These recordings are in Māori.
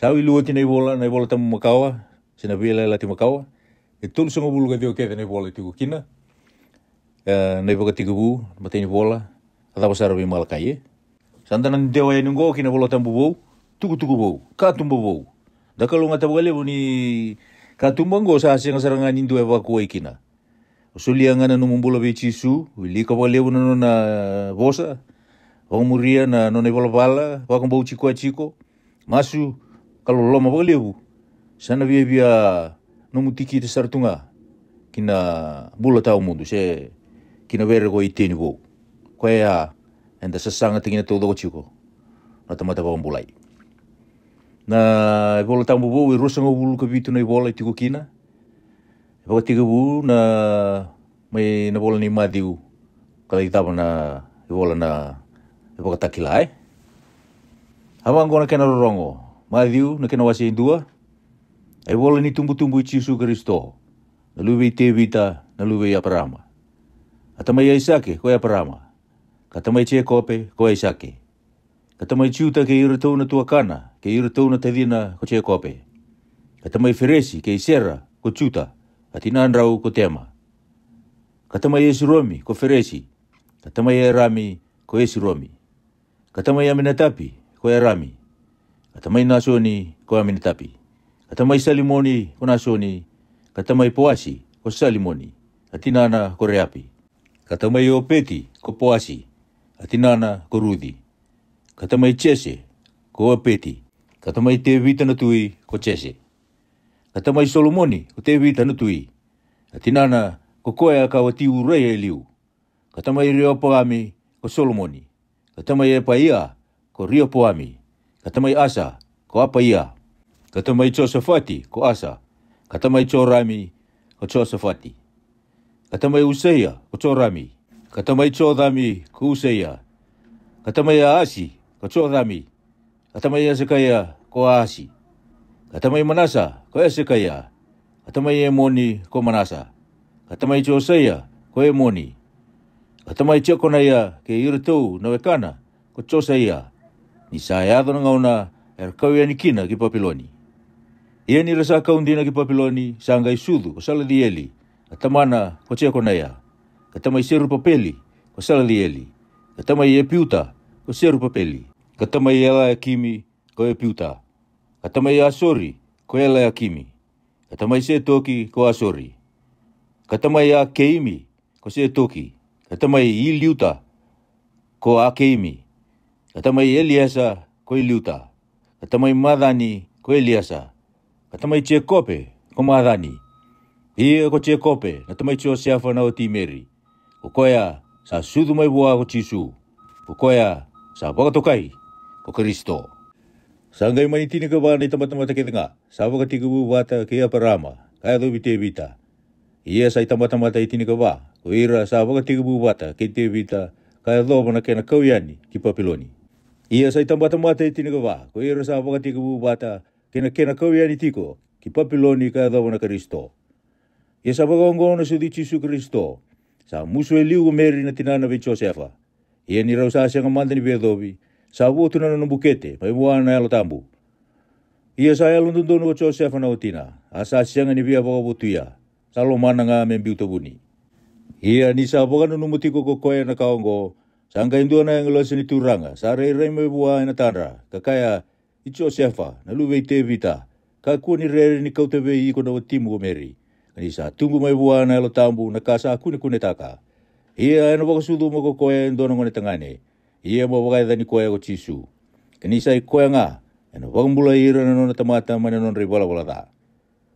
Sau ilua ti nei vola tamu makawa, sina vila la ti makawa. E tolu songa bulu ka dio kete nei vola ti kukina. Nei voka ti kubu, mateni vola, atau pasara vi malakai. Santana dewa ya nungo kina vola tamu bou, tuku bou, katumbo bou. Da kalau ngata bole ni katumbo ngo sa asenga sarangan indu eva kuai kina. Usulia ngana numumbula be chisu, wili ka bole na vosa. Muria na none vola bala, wakang bau chico. Masu kalau loma bole sana via no mutiki te sartunga kina bula tau mundu se kina vere ko iteni bo ko ya enda sasanga tingina todo chiko na tamata ba mbulai na bola tau bo we rosanga bulu ka bitu nei bola tiko kina ba tiga bu na mai na bola ni madiu kala itaba na bola na ba takilai awang gona kena rongo madiu na kena wasi dua ai bola ni tumbu i Yesu Kristo. Na luwe te vita, na luwe ya parama. Atamai ya isake, ko ya parama. Katamai che kope, ko ya isake. Katamai ciuta ke iratou na tuakana, ke iratou na tadina ko che kope. Katamai feresi, ke isera, ko ciuta, atinan rau ko tema. Katamai esiromi, ko feresi. Katamai ya rami, ko esiromi. Katamai ya minatapi, ko ya rami. Katamai nasoni, ko ya minatapi. Katamai salimoni ko nasoni, katamai poasi ko salimoni, atinana ko reapi. Katamai opeti ko poasi, atinana ko rudi. Katamai chese ko opeti, katamai te vita na tui ko chese. Katamai solomoni ko te vita na tui, atinana ko koea ka wati urei liu. Katamai riopoami ko solomoni, katamai epaia ko riopoami, katamai asa ko apaia. Katamai Josafati ko Asa, katamai Jorami ko Josafati. Katamai Useia ko Jorami, katamai Jodami ko Useia. Katamai Asi ko Jodami, katamai Hezekia ko Asi. Katamai Manasa ko Hezekia, katamai Emoni ko Manasa. Katamai Josea ko Emoni. Katamai Jekonaya ke iratou na wekana ko Josea. Ni sayado na ngauna erkawia ni kina ki Papiloni. Ia ni rasa kaundina ki Papiloni sangai sudu ko Saladieli, katamana ko Jekonaya, katamai Serupapeli ko Saladieli, katamai Epiuta ko Serupapeli, katamai Eliakimi ko Epiuta, katamai Asori ko Eliakimi, katamai Setoki ko Asori, katamai Akeimi ko Setoki, katamai Iliuta ko Akeimi, katamai Eliasa ko Iliuta, katamai Madani ko Eliasa, katamai Jekope ko Madani. Ia ko Jekope na tamai Josefa na o Timeri. Ko koea sa sudu mai bua ko Jisu. Ko koea sa bakatokai ko Kristo. Sangai manitini ka ba ni tamata-mata kita nga. Sa bakatiga bubata kaya parama. Kaya do bite bita. Ia sa tamata-mata itini ka ba. Ko ira sa bakatiga bubata kaya bita. Kaya do na kena kauyani ki Papiloni. Ia sa tamata-mata itini ka ba. Ko ira sa bakatiga bubata kena kauyani tiko ki Papiloni kaya do na Kristo. Ia sa bagongo na sudi Yesu Kristo. Sa musu liu meri na tinana be Josefa. Ia ni rau sa siya ngamanda ni Bedovi. Sa butu na bukete, may buwan na tambu. Ia sa lundun ko Josefa na utina. Asa siya nga ni Bia butuya. Sa lomana nga membiuto buni. Ia ni sa bagan numutiko ko koya na kaongo. Sa ang kainduan na yung losa ni Turanga. Sa rei may buwan na tanra. Kakaya i Josefa na luwei te vita. Kaku ni rere ni kautebe iko na watimu ko meri. Kanisa tumbu may buwan na tambu na kasa aku ni kunetaka. Ia ano bakasudu mo ko koya yung doon ng tangane. Ia mo bakay ni koya ko Jisu. Kanisa i koya nga. Ano bakang bula ira na nung natamata mananon ribala-wala ta.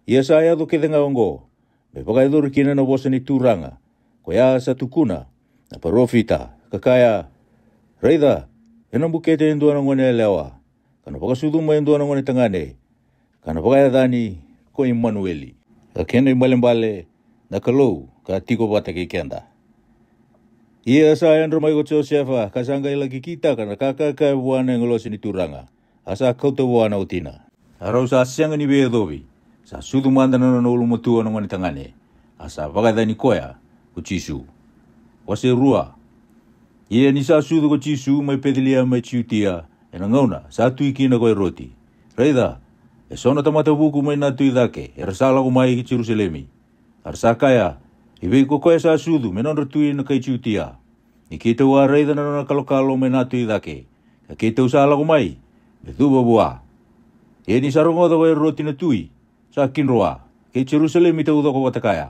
Ia saya to kita nga ongo. May bakay do rikina na bosa ni Turanga. Koya sa tukuna. Na parofita. Kakaya. Reida. Yan ang bukete yung doon ng lewa. Kano bakasudu mo yung doon ng tangane. Kano bakay dani ko Emmanueli. Kakeno yung balimbale. Nakalo. Katiko bata kikenda. Ia sa yan rumay ko Josefa. Kasangay lagi kita ka nakakakabuan ng ulos ni Turanga. Asa kautabuan na utina. Araw sa asyang ni Bedovi. Sa sudumanda na nanulumutua ng manitangane. Asa bagada ni Koya ko Jisu. Wase rua. Ia ni sa sudu ko Jisu may pedilia may ciutia. Enangauna sa tuiki na ko'y roti. Reida. E sona tamata buku mai na tui dake, e rasala ko mai ki Jerusalemi. Arsa kaya, iwe ko koe sa sudu, menonra tui na kai tiutia. Ni kita wa reida na na kalokalo mai na tui dake. Ka kita usala ko mai, me tuba bua. E ni sarongoda ko e roti na tui, sa kinroa, ke Jerusalemi te udoko watakaya.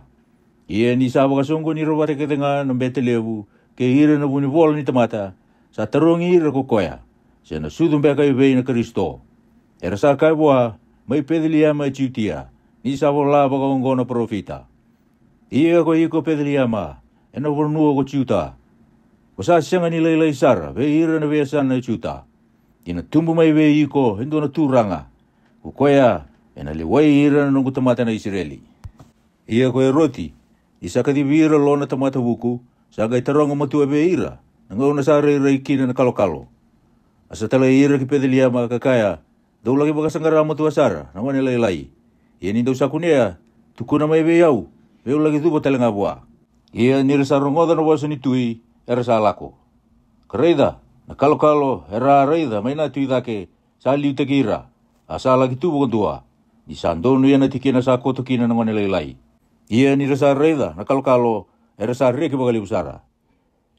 E ni sa wakasongo ni rawate ke tenga na Betelevu, ke ira na buni vola ni tamata, sa tarongi ira ko koea. Se na sudu mbeka iwe na Kristo. E rasa kai bua, mai pedelia mai tiutia, ni sa vola baka ongona profita. Ia ko iko pedeliama, e na vornua ko tiuta. Ko sa sianga ni leila isara, ve ira na veasana tiuta. Ina tumbu mai ve iko, hendo na turanga. Ko koea, e na liwai ira na nungu tamata na Israeli. Ia ko e roti, isa kadivira lona tamata buku, sa gai taronga matua ve ira, nangau na sa rei kina na kalokalo. Asa tala ira ki pedeliama kakaya, dau lagi baka sanggara matua sara, na wane leilai. Ia ni dau sakunea, tukuna mai ve yau, veu lagi tubo talenga bua. Ia nira sarongoda na wasa ni tui, era sa lako. Kareida, na kalokalo, era reida, may na tui dake, sa liu te kira, asa lagi tubo kontua. Ni sandonu ia na tikina sa koto kina na wane leilai. Ia nira sa reida, na kalokalo, era sa reki bagali usara.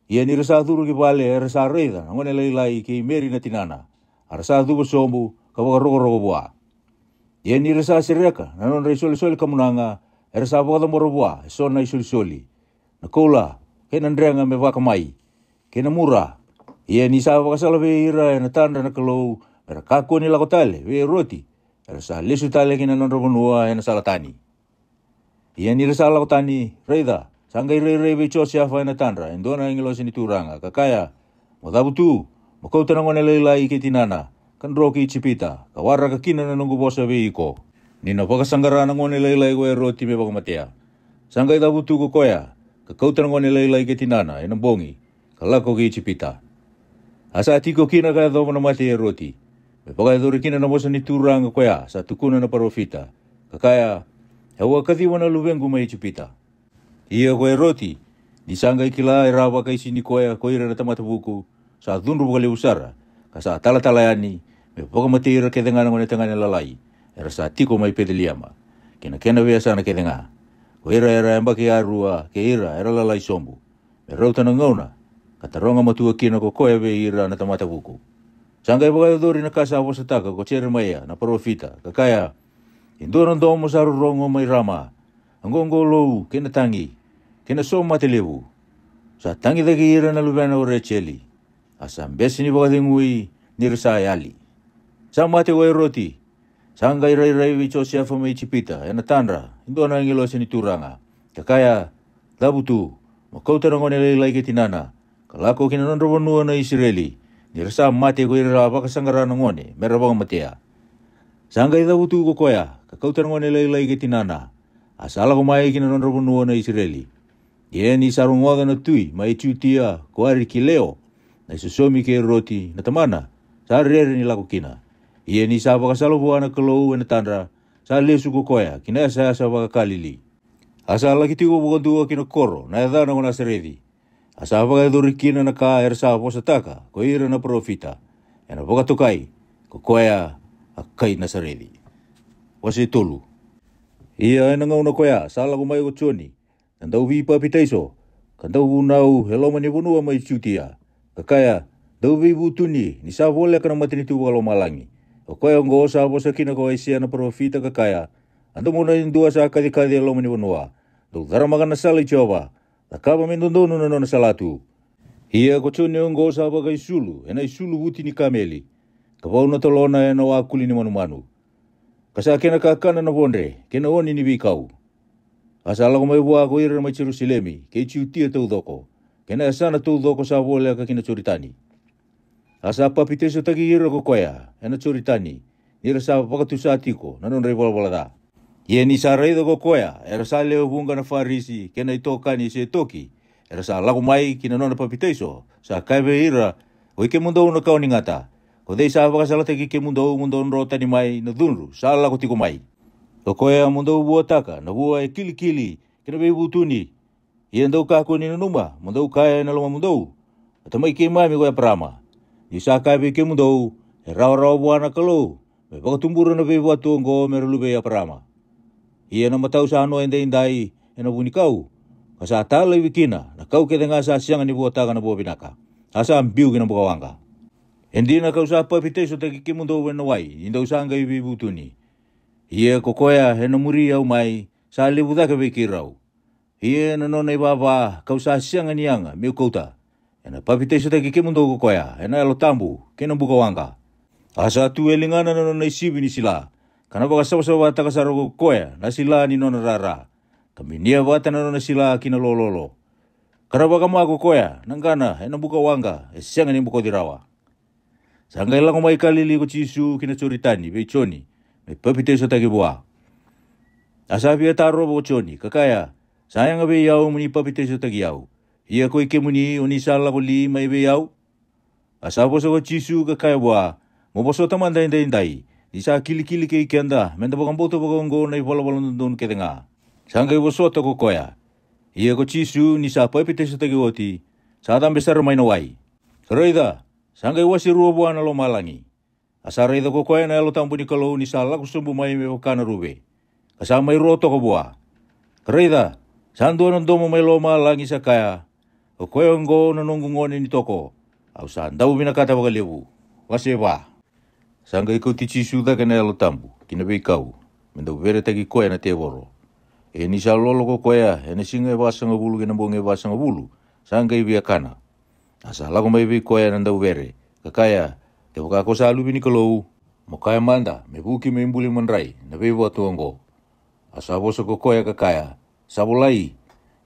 Ia nira sa turu ki bale, era sa reida, na wane leilai ki meri na tinana. Ara sa tubo sombu, kawaga rogo bua. Ia nira sa sireka, na non rei soli kamunanga, era sa bada moro bua, so na soli. Na kola, kena ndrenga me waka mai, kena mura. Ia ni sa waka sala ve ira, na tanda na kalou, era kako ni lako tale, ve roti, era sa lesu tale kena non robonua, na salatani. Ia nira sa lako tani, reida, sanggai rei ve chosi afa na tandra, endona ingilo sini turanga, kakaya, modabutu, makauta na ngone leilai ke tinana, kan roki chipita, kawara ka kina na nungu bosa ve iko. Nina waka sanggara na ngone leilai ko e roti me waka matea. Sanggai dabutu ko koya, kakauta na ngone leilai ke tinana, e nambongi, kalako ki chipita. Asa atiko kina kaya dhawa na mati e roti. Me waka e dhori kina na bosa ni turanga koya, sa tukuna na parofita. Kakaya, hewa kathiwa na luvengu me chipita. Ia ko e roti, di sanggai kila e rawa kai sini koya, koira na tamata buku, sa dhunru bukali usara, kasa tala-talayani, me waka matira ke denga na ngone tengane lalai. Era sa tiko mai pedeliama. Kena biasa na ke denga. Ko era amba ke arua, ke era lalai sombu. Me rauta na ngauna, kataronga matua kina ko koe ve ira na tamata buku. Sanggai bagai dori na kasa awa sataka ko chere maya na profita, kakaya, indoran domo saru rongo mai rama, angongo lou, kena tangi, kena soma te lewu. Sa tangi dagi ira na lubena ore cheli. Asa mbesi ni bagai ngui, nirisa ali. Sa mate wai roti, sanggai rai vichosi afa mai chipita, ena tandra, indona ngilo sini turanga. Kakaya, dabutu, makauta na ngone leilai ke tinana, kalako kina non robonua na Israeli, nirasa mate ko ira baka sanggara na ngone, mera baka matea. Sanggai dabutu ko koya, kakauta na ngone leilai ke tinana, asala ko mai kina non robonua na Israeli. Ia ni sarungoda na tui, mai tiutia, ko ari ki leo, na susomi ke roti, na tamana, sa rere ni lako kina. Ia ni sa baka salo buana kalou na tandra, sa lesu ko koya, kina sa baka kalili. Asa lagi tigo bukantua kina koro, na edana ko nasa redi. Asa baka edori kina na ka ersa posa taka, ko ira na profita. Ena baka tukai, ko koya akai nasa redi. Wasi tolu. Ia ena ngau na koya, sala ko mai ko choni. Kandau vipa pitaiso, kandau unau heloma ni bunua mai chutia. Kakaya, dau vibu tuni, ni sa vole kana matini tu walo malangi. O koe ongo osa posa kina ko aisia na profita kakaya. Ando muna indua sa kadi alo mani wanua. Do dharamaga na sala ichoba. Takaba mendondonu na nona salatu. Ia ko chone ongo osa baga isulu. Ena isulu wuti ni kameli. Kapau na tolona ena wakuli ni manu. Kasa kena kakana na bondre. Kena oni ni bikau. Asa ala ko mai bua ko ira mai Jerusalemi. Kei chiutia tau doko. Kena asana tau doko sa vole ka kina choritani. Asa papiteso tagi ira ko koya, ena choritani, ira sa pakatu sa tiko, nanon rei bola da. Ia ni sa rei ko koya, era sa leo bunga na farisi, kena itokani se toki, era sa lago mai kina nona papiteso, sa kaibe ira, o ike mundo na kau ni ngata, ko dei sa pakasala tegi ke mundo rota ni mai na dunru, sa lago tiko mai. O koya mundo bua taka, na bua e kili, kena bei butuni, ia ndau kako ni numa, mundo kaya na loma mundo, atamai ke mai mi koya prama. Isa kai be ke mundo, e rau buana kalou, Me pakatumbura na be watu ngo merulu be aparama. Ia na matau sa ano ende indai ena buni kau. Kasa tala wikina na kau ke denga sa sianga ni buataga na buah binaka. Asa ambiu kina buka wanga. Endi na kau sa papite so te kimundo wena wai. Inda usanga ibi butuni. Ia kokoya hena muri au mai sa lebuda ke wikirau. Ia na nona ibaba kau sa sianga nianga miu kouta. Ena papite so te kimundo kokoya ena alo tambu kina buka wanga. Asa tu elingana na nona isibi ni sila. Kana baka sawa-sawa takasaro kokoya na sila ni nona rara. Kami nia bata na nona sila kina lololo. Kana baka maa kokoya nangana ena buka wanga sianga ni buka dirawa. Sangga ilang umay kalili ko chisu kina choritani be choni. Me papite so te kibua. Asa bia taro bo choni kakaya. Sayang abe yau muni papite so te yau. Ia ko ike muni unisala ko li mai be yau. Asa boso ko chisu kakaya bua. Mo boso tamanda indai. Isa kili-kili ke ike anda. Menda bakang boto bakang go na iwala-wala nundun ke tenga. Sangga boso to ko koya. Ia ko chisu nisa papite so te kiwoti. Sa tambe sar mai nawai. Karoida. Sangga wasi ruo buana lo malangi. Asa reida ko koya na alo tampu ni kalau nisa laku sumbu mai me wakana rube. Kasama i roto ko bua. Karoida. Sandu anondomo mai lo malangi sa kaya. O koya ngo nanungu ngone ni toko. Au sa ndau binakata wakalebu. Wasi ba. Sangga iko tichi suda kena alo tambu. Kina be kau. Mendau vere taki koya na te woro. E nisa lolo ko koya. E singa e basanga bulu kena bonge basanga bulu. Sangga i biakana. Asa lago mai be koya na ndau vere. Kakaya. Te waka ko sa alubi ni kalou. Mo kaya manda. Me buki me imbuli manrai. Na be watu ango. Asa boso ko koya kakaya. Sabulai.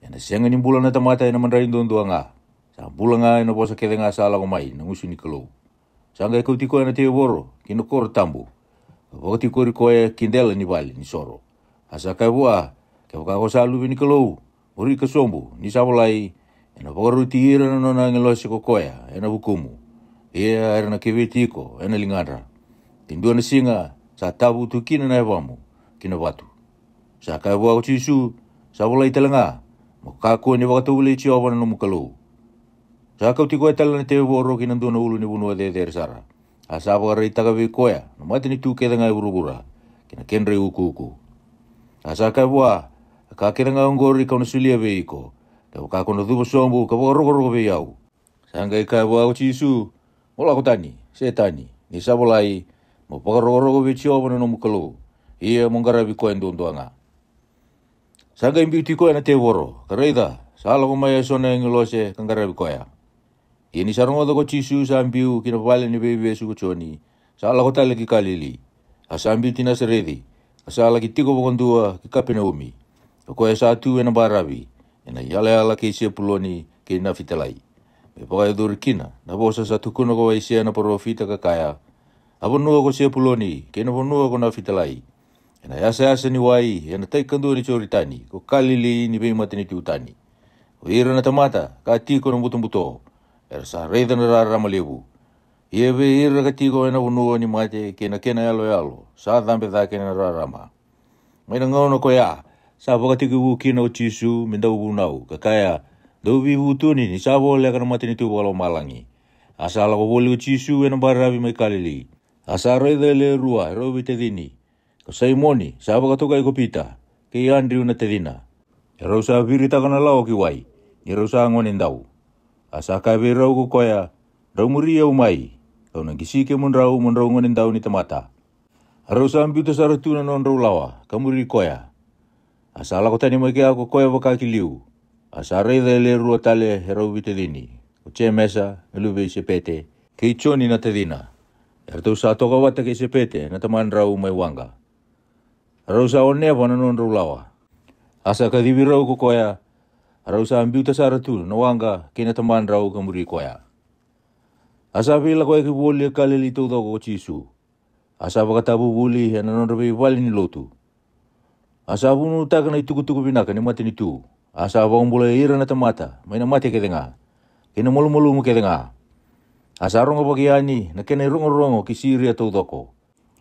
Yana sianga ni mbula na tamata ina manrai ndondoa nga. Sa mbula nga ina bosa kede nga sa lago mai. Nangusu ni kalou. Sangga ikau tiko na te woro, kino kor tambu. Wakati kori koe kindela ni bali, ni soro. Asa kai bua, ke waka ko sa lubi ni kalou, uri ka sombu, ni sabulai, ena wakaruti ira na nona ngelosi ko koea, ena hukumu. Ia era na kewe tiko, ena lingara. Tindua na singa, sa tabu tu kina na hewamu, kina watu. Sa kai bua ko chisu, sabulai talanga, mo kako ni wakatuli chioba na nomu kalou. Sa kau tiko e tala na te woro ki nanduna ulu ni bunua de sara. Asa waka rei taka we koea, no mati ni tu keda ngai urugura, kina kenre uku. Asa kai bua, ka keda ngai ongori kau na sulia we iko, te waka kono dhubo sombu, ka waka roko we yau. Sangga kai bua o chisu, mola ko tani, se tani, ni sabolai, mo waka roko we chioba na nomu kalu, ia mongara we koe ndondoa nga. Sangga imbi tiko e na te woro, ka reida, sa ala ko mai sona ngilose kangara we koea. Ini sarong odo ko chisu sa ambiu kina pale ni bebe su ko choni. Sa ala ko tale ki kalili. Asa ambiu tina seredi. Asa ala ki tiko bokondua ki kapena umi. Ko e sa tu ena barabi. Ena yale ala ki sia puloni ki na fitalai. Me poka e kina. Na bosa sa tukuno ko e sia na porofita kakaya. Abonua ko sia puloni ki na bonua ko na fitalai. Ena yasa ni wai. Ena taikandu ni choritani. Ko kalili ni be matini tiutani. O ira na tamata. Ka tiko na buto. Era sa reida na rara malibu. Ia be ira ka tiko ena unua ni mate kena yalo. Sa dhambe dha kena rarama. Mai na ngau na koya. Sa waka tiko u kina o chisu minda ubunau. Kakaya. Dau bibu tuni ni sa wole ka na mate ni tu wala malangi. Asa ala ko wole o chisu ena barabi mai kalili. Asa reida le rua. Robi te dini. Ka saimoni. Sa waka toka i kopita. Ke Andrew na te dina. Era usa virita kana lao ki wai. Era usa ngoni ndau. Asa kai be rau ko koya, rau muri au mai. Kau na kisike mun rau ngonin tau ni tamata. Arau sambiu ta saratu na non rau lawa, kamuri koya. Asa ala ko tani mai ke ako koya waka ki liu. Asa reida le rua tale he rau vite dini. Ko che mesa, elube i sepete, ke i choni na te dina. Ertau sa toka wata ke sepete na taman rau mai wanga. Arau sa o nevo na non rau lawa. Asa ka divi rau ko koya, arau sa ambiu ta saratu na wanga kena taman rau kamuri koya. Asa pila koe ki woli e kalili tau tau ko chisu. Asa wakatabu wuli e nanon rabe wali ni lotu. Asa bunu taka na ituku-tuku pinaka ni mati ni tu. Asa wangmbula ira na tamata, may na mati ke denga. Kena molu-molu mo ke denga. Asa rongo pagiani na kena rongo-rongo ki siri tau tau.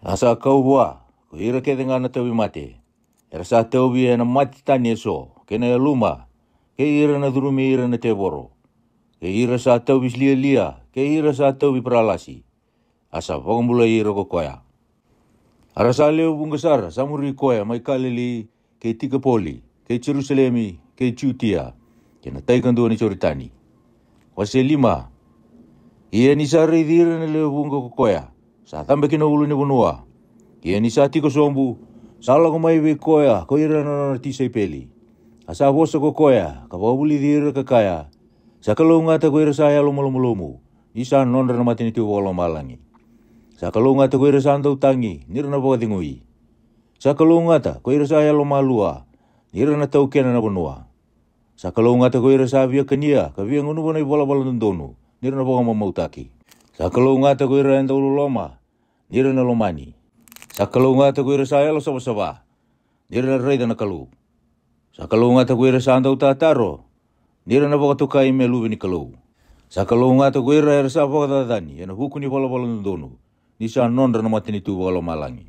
Asa kau bua, ko ira ke denga na tawi mati. Era sa tawi e na mati tani eso, kena e luma. Ke ira na durumi ira na te boro. Ke ira sa tau bislia-lia, ke ira sa tau bipralasi. Asa wangmula ira ko koya. Arasa leo bungasara samuri koya mai kalili ke Tikapoli, ke Jerusalemi, ke Jutia, ke na taikandua ni Joritani. Wase 5, ia ni sa reidira na leo bunga koya, sa tambe kina ulu ni bunua. Ia ni sa tiko sombu, sala ko mai we koya, ko ira na tisai peli. Asa bosa ko koya, ka wabuli dira ka kaya, sa kalunga ta ko ira sa ya lomo, isa nondra na matini tu wala malangi. Sa kalunga ta ko ira sa andau tangi, nira na boka tingui. Sa kalunga ta ko ira sa ya lomalua, nira na tau kena na bunua. Sa kalunga ta ko ira sa via kania, ka via ngunu bona i bola ndonu, nira na boka mamautaki. Sa kalunga ta ko ira enda ulu loma, nira na lomani. Sa kalunga ta ko ira sa ya lo saba, nira na reida na kalu. Sa kalunga ta ko ira sa andau tataro, nira na boka tukai me luvi ni kalu. Sa kalunga ta ko ira sa boka tatani, ena huku ni bola ndonu. Ni sa nondra na matini tu wala malangi.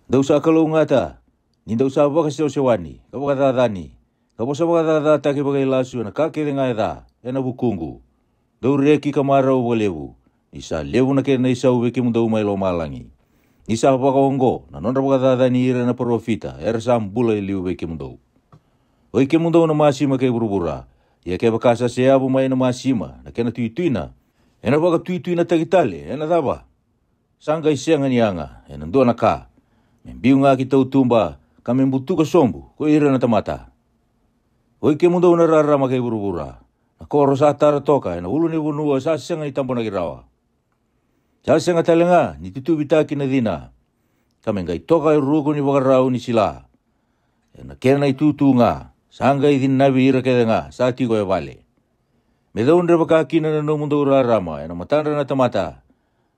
Dau sa kalunga ta, ni dau sa baka sewani, ka baka tatani, ka bosa baka tatata ke bagai lasu na kake denga eda, ena bukungu. Dau reki kamarau walewu, ni sa lewu na ke na isa uweke mundau mai lo malangi. Ni sa baka ongo, na nondra baka tatani ira na profita, era sa mbula ili uweke mundau. Uweke mundau na masima ke burubura, ia ke baka sa seabu mai na masima, na kena tuituina, ena baka tuituina tagitale, ena daba. Sanga isianga ni anga, ena ndua na ka. Membiu nga ki tau tumba, ka membutu ka sombu, ko ira na tamata. Oike mundau na rarama kay burubura. Na koro sa tara toka, ena ulu ni bunua sa sianga ni tampo na girawa. Sa sianga talenga, ni tutubita ki na dina. Kame ngai toka i ruko ni wakarau ni sila. Ena kena i tutu nga, sanga i din nabi ira kaya nga, sa tiko e vale. Medaun reba kina na no mundau rarama, ena matandra na tamata.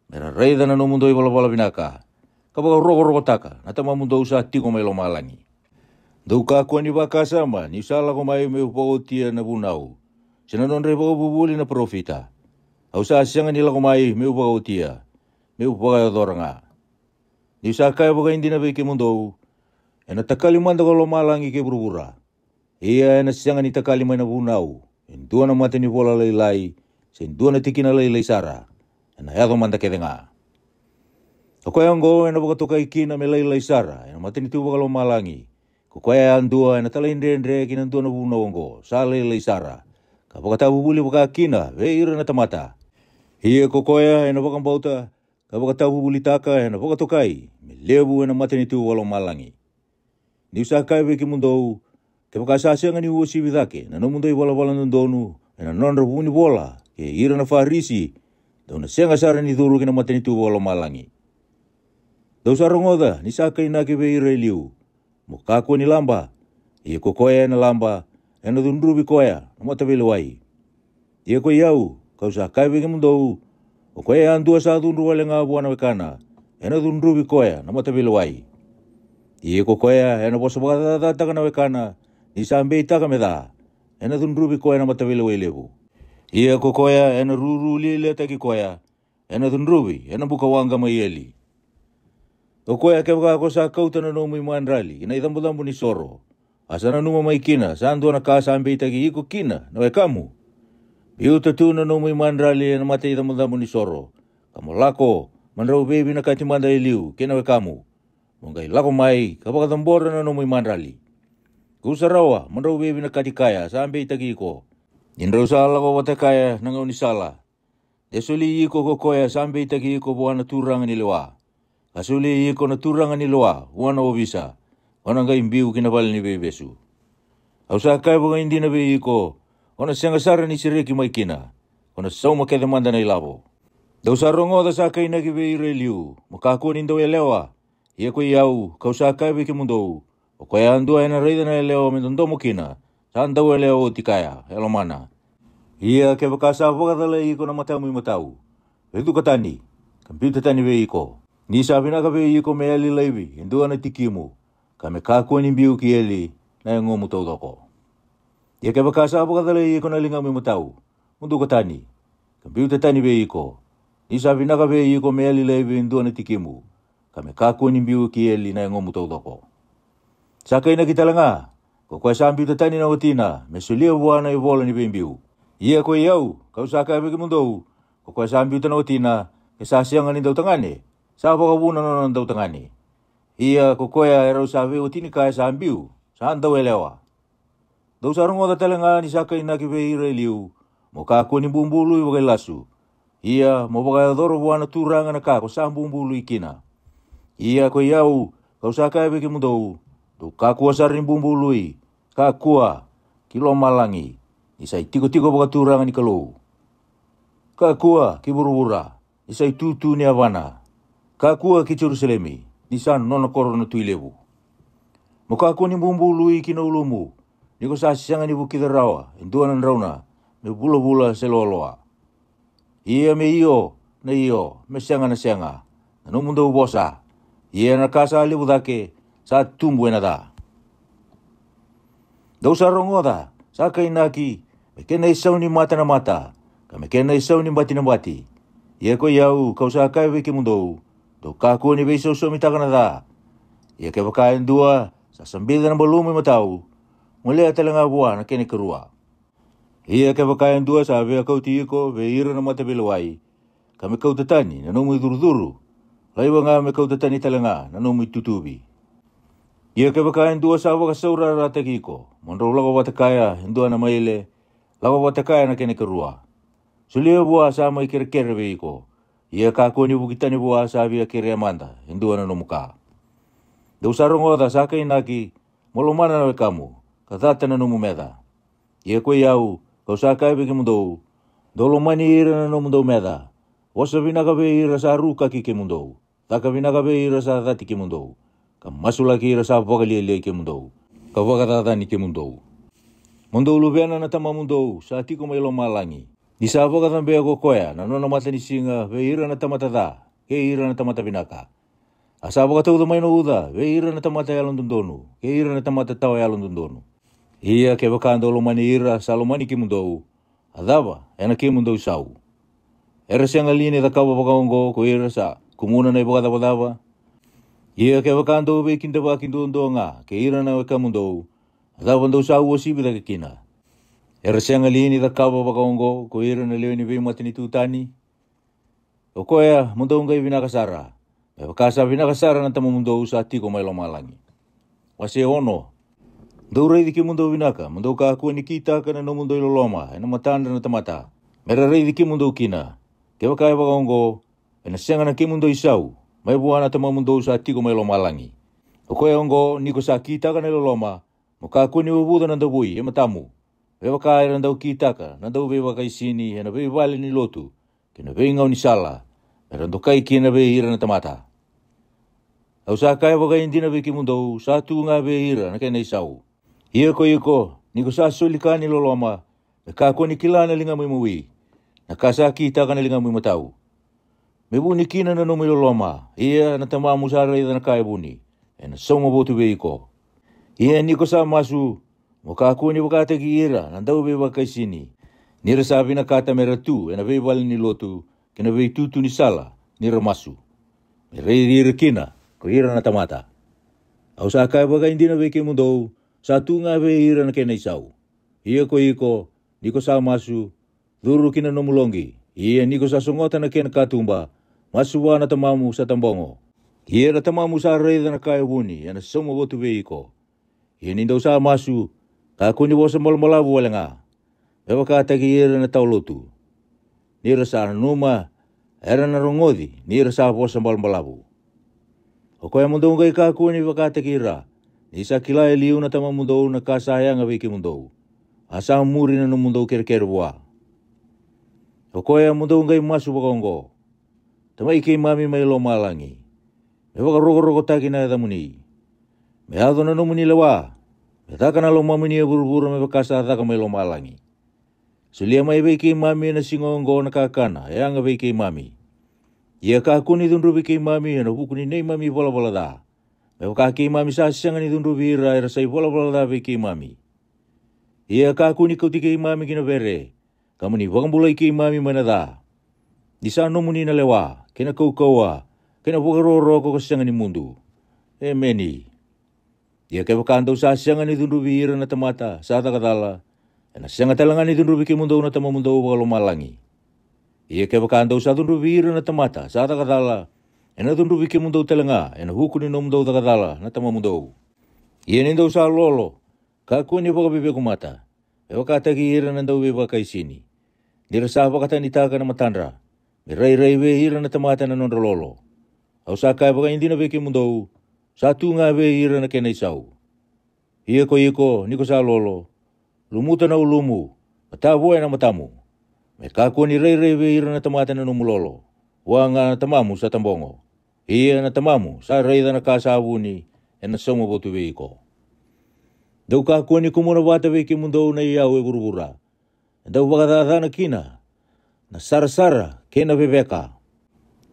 Mera reida na no mundo i bola binaka. Kapag rogo taka, natama mundo sa tiko may lomalangi. Dau ka ko ni baka sama, ni sala ko may upagotia na bunau. Sinanon reba bubuli na profita. Au sa sianga nila ko may upagotia, may upagayo nga. Ni sa kaya baga hindi na beke mundo, e natakalimanda ko lomalangi ke burubura. Iya na sianga ni takalimay na bunau, endua na mati ni bola laylay, sa endua na tiki na laylay sara. Ena yado manda ke denga. Kokoya ngo ena boka toka ikina me laylay sara, ena matini tu boka lo malangi. Kokoya andua ena tala indre kina andua na buna ngo, sa laylay sara. Ka boka tabu buli boka kina, ve ira na tamata. Hiya kokoya ena boka bauta, ka boka tabu buli taka ena boka tokai, me lebu ena matini tu boka lo malangi. Ni usakai beki mundo, ke boka sasianga ni uosi vidake, na no mundo i bola ndonu, ena nonra buni bola, ke ira na farisi, dau na senga sara ni duru kina matini tu bola malangi. Dau sarongoda ni saka ina ke be ira liu. Mo kako ni lamba. Ia kokoya na lamba. Ena dundrubi koya. Na mata bele wai. Ia ko iau. Kau sa kai be mundou. O koya andua sa dundru wale nga buana wekana. Ena dundrubi koya. Na mata bele wai. Ia kokoya ena bosa baka tataka na wekana. Ni sa ambei taka meda. Ena dundrubi koya na mata bele wai lebu. Ia kokoya ena ruru lile taki koya. Ena dundrubi, ena buka wanga mayeli. O koya ke baka ko sa kauta na nomu imanrali. Ina idambu ni soro. Asa na numa maikina. Sando na kasa ambei taki iko kina. Na wekamu. Biu tatu na nomu imanrali. Ena mate idambu ni soro. Kamu lako. Manrau bebi na katimanda iliu. Kena wekamu. Mungai lako mai. Kabaka tambora na nomu imanrali. Kusarawa. Manrau bebi na katikaya. Sa ambei taki iko. Indra usala ko watakaya nanga unisala. Desuli iko kokoya sambe itaki iko buwana turanga nilewa. Asuli iko na turanga nilewa, wana obisa. Wana nga imbiu kinabali ni bebesu. Ausa kaya buka hindi na be iko, wana siyang asara ni sireki maikina. Wana sauma kaya manda na ilabo. Dau sarongo da sa kaya nagibe ireliu, makakuan indo elewa. Ia ko iau, kausa kaya be kimundou. O kaya andua ena reida na elewa mendondo mukina. Sanda wele o tikaya, elo mana. Ia ke bakasa wakatala iko na matamu imatau. Vedu katani, kampita tani ve iko. Ni sabi na kabe iko me ali leivi, indua na tikimu. Kame kakua ni biu ki eli, na yung ngomu taudoko. Ia ke bakasa wakatala iko na lingamu imatau. Mundu katani, kampita tani ve iko. Ni sabi na kabe iko me ali leivi, indua na tikimu. Kame kakua ni biu ki eli, na yung ngomu taudoko. Sakay na kita langa. Ko kwa sambi tatani na utina, mesulia buana i bola ni bembiu. Ia ko iau, kau saka beki mundou. Ko kwa sambi tana utina, ke sasianga ni dau tangane. Sa pakabuna no daw tangani. Ia kokoya ero sa veo tini kaya sa ambiu. Sa andau elewa. Daw sarong oda talanga ni saka inaki veira liu. Mo kako ni bumbulu i wakai lasu. Ia mo wakai adoro buana turanga na kako sa bumbulu ikina. Ia ko iau kau saka beki mudou. Do kako asar ni bumbulu i. Kakua kilo malangi. Isai tiko-tiko baka turanga ni kalau. Kakua ki burubura. Isai tutu ni Havana. Kakua ki Jerusalemi. Nisan nona korona tuilebu. Mo kakua ni bumbulu i kina ulumu. Niko sa sianga ni bukida rawa. Induanan rauna. Me bula-bula seloloa. Ia me iyo na iyo. Me sianga na sianga. Nano mundo bosa. Ia na kasa alibu dake. Sa tumbu enada. Dau sarong oda. Saka inaki. Mekena isau ni mata na mata. Ka mekena isau ni bati na bati. Ia ko iau kau saka wiki mundou. Do kaku ni beisau somitaka na da. Ia ke bakain dua. Sa sambida na balumi matau. Mulea talanga buah na kene kerua. Ia ke bakain dua sa vea kau tiiko. Veira na mata belawai. Kami kau tatani na nomu duru-duru. Laiwa nga me kau tatani talanga na nomu tutubi. Ia ke bakain dua sa waka saura rata kiko. Monro lawa watakaya hindua na maile. Lawa watakaya na kene kerua. Sulia buah sama ikere-kere veiko. Ia kako ni bukitani buah sa via kere amanda. Hindua na nomuka. Dau sarong oda saka inaki. Molomana na kamu. Katata na nomu meda. Ia ko iau. Kau saka beki mundou. Dolomani ira na nomu mundou meda. Wasa vinaka be ira sa ruka ki ke mundou. Taka vinaka be ira sa dati ke mundou. Ka masula ki ira sa vakalia ke mundou. Ka vakatatani ke mundou. Mundou lubiana na tama mundou. Sa tiko may lomalangi. Di sa vakatan be ako koya. Na nona mata ni singa. Be ira na tamata da. Ke ira na tamata vinaka. Asa vakatau da may no uda. Be ira na tamata yalon dundonu. Ke ira na tamata tawa yalon dundonu. Ia ke vakando lomani ira sa lomani ki mundou. Adava. Ena ki mundou sau. Era siang aline da kawa vakaongo. Ko ira sa. Kumuna na ibakadava. Ia ke vakando be kindava kindondo nga. Ke ira na weka mundou. Adava ndou sau o sibi da kina. Era siang aline da kawa vakaongo. Ko ira na leo ni be matini tutani. O koya mundou ngai vinakasara. E vakasa vinakasara na tamo mundou sa tiko may lomalangi. Wase ono. Ndou reidi ki mundou vinaka. Mundou ka akua ni kita ka na no mundou iloloma. E na matanda na tamata. Mera reidi ki mundou kina. Ke vakaya vakaongo. E na sianga na ki mundou isau. May buana tamo mundou sa tiko may lomalangi. O koya ongo niko sa kita ka na iloloma. Mo ka akua ni wabuda na ndabui. E matamu. E vakaya na ndau kita ka. Na ndau be vakai sini. E na be vale ni lotu. Ke na be ngau ni sala. Mera ndokai ki na be ira na tamata. Au sa kaya vakai hindi na be ki mundou. Sa tu nga be ira na kena isau. Ia ko iko, niko sa solikani loloma, na kako ni kila na linga may muwi, na kasa kita ka na linga may matau. May buni kina na numi loloma, ia na tamamu sa rai na kaya buni, e na soma botu be iko. Ia niko sa masu, mo kako ni wakate ki ira, na daw be wakai sini, nira sabi na kata mera tu, e na be wali ni lotu, kina be tutu ni sala, nira masu. May rai kina, ko ira na tamata. Au sa kaya wakai hindi na be ki mundou, satu nga be ira na kena isau. Ia ko iko, niko sa masu, duru kina no mulongi. Ia niko sa sungota na kena katumba, masuwa na tamamu sa tambongo. Ia na tamamu sa reda na kaya buni, ya na somo botu be iko. Ia nindaw sa masu, kako ni bosa malmalabu wala nga. Ewa katagi ira na taulotu. Nira sa numa, era na rongodi, nira sa bosa malmalabu. O kaya mundong kay kako ni wakatagi ira. Isa kilai liu na tama mundou na kasayang awi ki mundou. Asa muri na no mundou kere-kere buah. O koya mundou ngai masu bakongo. Tama iki mami may lomalangi. Me waka rogo-rogo taki na damuni. Me ado na no muni lawa. Me taka na lomamuni buru-buru me bakasa taka may lomalangi. Sulia may iki mami na singongo na kakana. Yang awi ki mami. Ia kakuni dunrubi ki mami na hukuni nei mami bola-bola da. Me wakaki mami sa sianga ni dundu vira era sai bola da ki mami. Ia kaku ni kau tiki mami kina vere. Kamu ni wakambulai ki mami mana da. Di sa no muni na lewa. Kena kau kaua. Kena wakaroro ko sianga ni mundu. E meni. Ia ke wakandau sa sianga ni dundu vira na tamata. Sa takatala. E na sianga talanga ni dundu ki mundu na tama mundu wakalomalangi. Ia ke wakandau sa dundu vira na tamata. Sa takatala. ena tundu vike mundou telenga, ena huku ni no mundou takadala, na tama mundou. Ia ni ndau sa lolo, ka kuni waka bebe kumata, e waka taki ira na ndau beba kaisini. Dira sa waka tani taka na matandra, me rai we ira na tamata na nondra lolo. Au sa kai waka indina vike mundou, sa tunga we ira na kena isau. Iko, niko sa lolo, lumuta na ulumu, matavoe na matamu. Me ka kuni rai we ira na tamata na numulolo, wanga na tamamu sa tambongo. Ia na tamamu, sa reida na kasavuni, e na somo botu veiko. Dau ka kuni kumuna wata veke mundou na iau e burubura. Dau wakadada na kina, na sara, kena bebeka.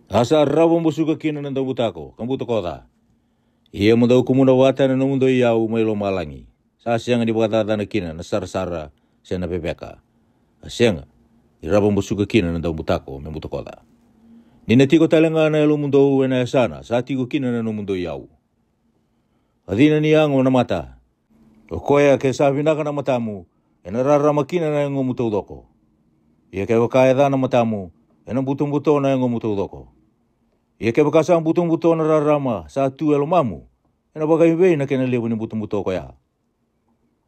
Asa rabo musuka kina na dau butako, kambuto koda. Ia mundou kumuna wata na mundo iau mailo malangi. Sa sianga di wakadada na kina, na sara, sena bebeka. Sianga, di rabo musuka kina na dau butako, me buto koda. Nina tiko talenga na elo mundo ena sana, sa tiko kina na no mundo iau. Adina ni ango na mata. O koea ke sa vinaka na matamu, ena rarama kina na ngo muto doko. Ia ke wakaeda na matamu, ena buto na ngo muto doko. Ia ke wakasa buto na rarama, sa tu elo mamu, ena wakaimwei na kena lebu ni buto koea.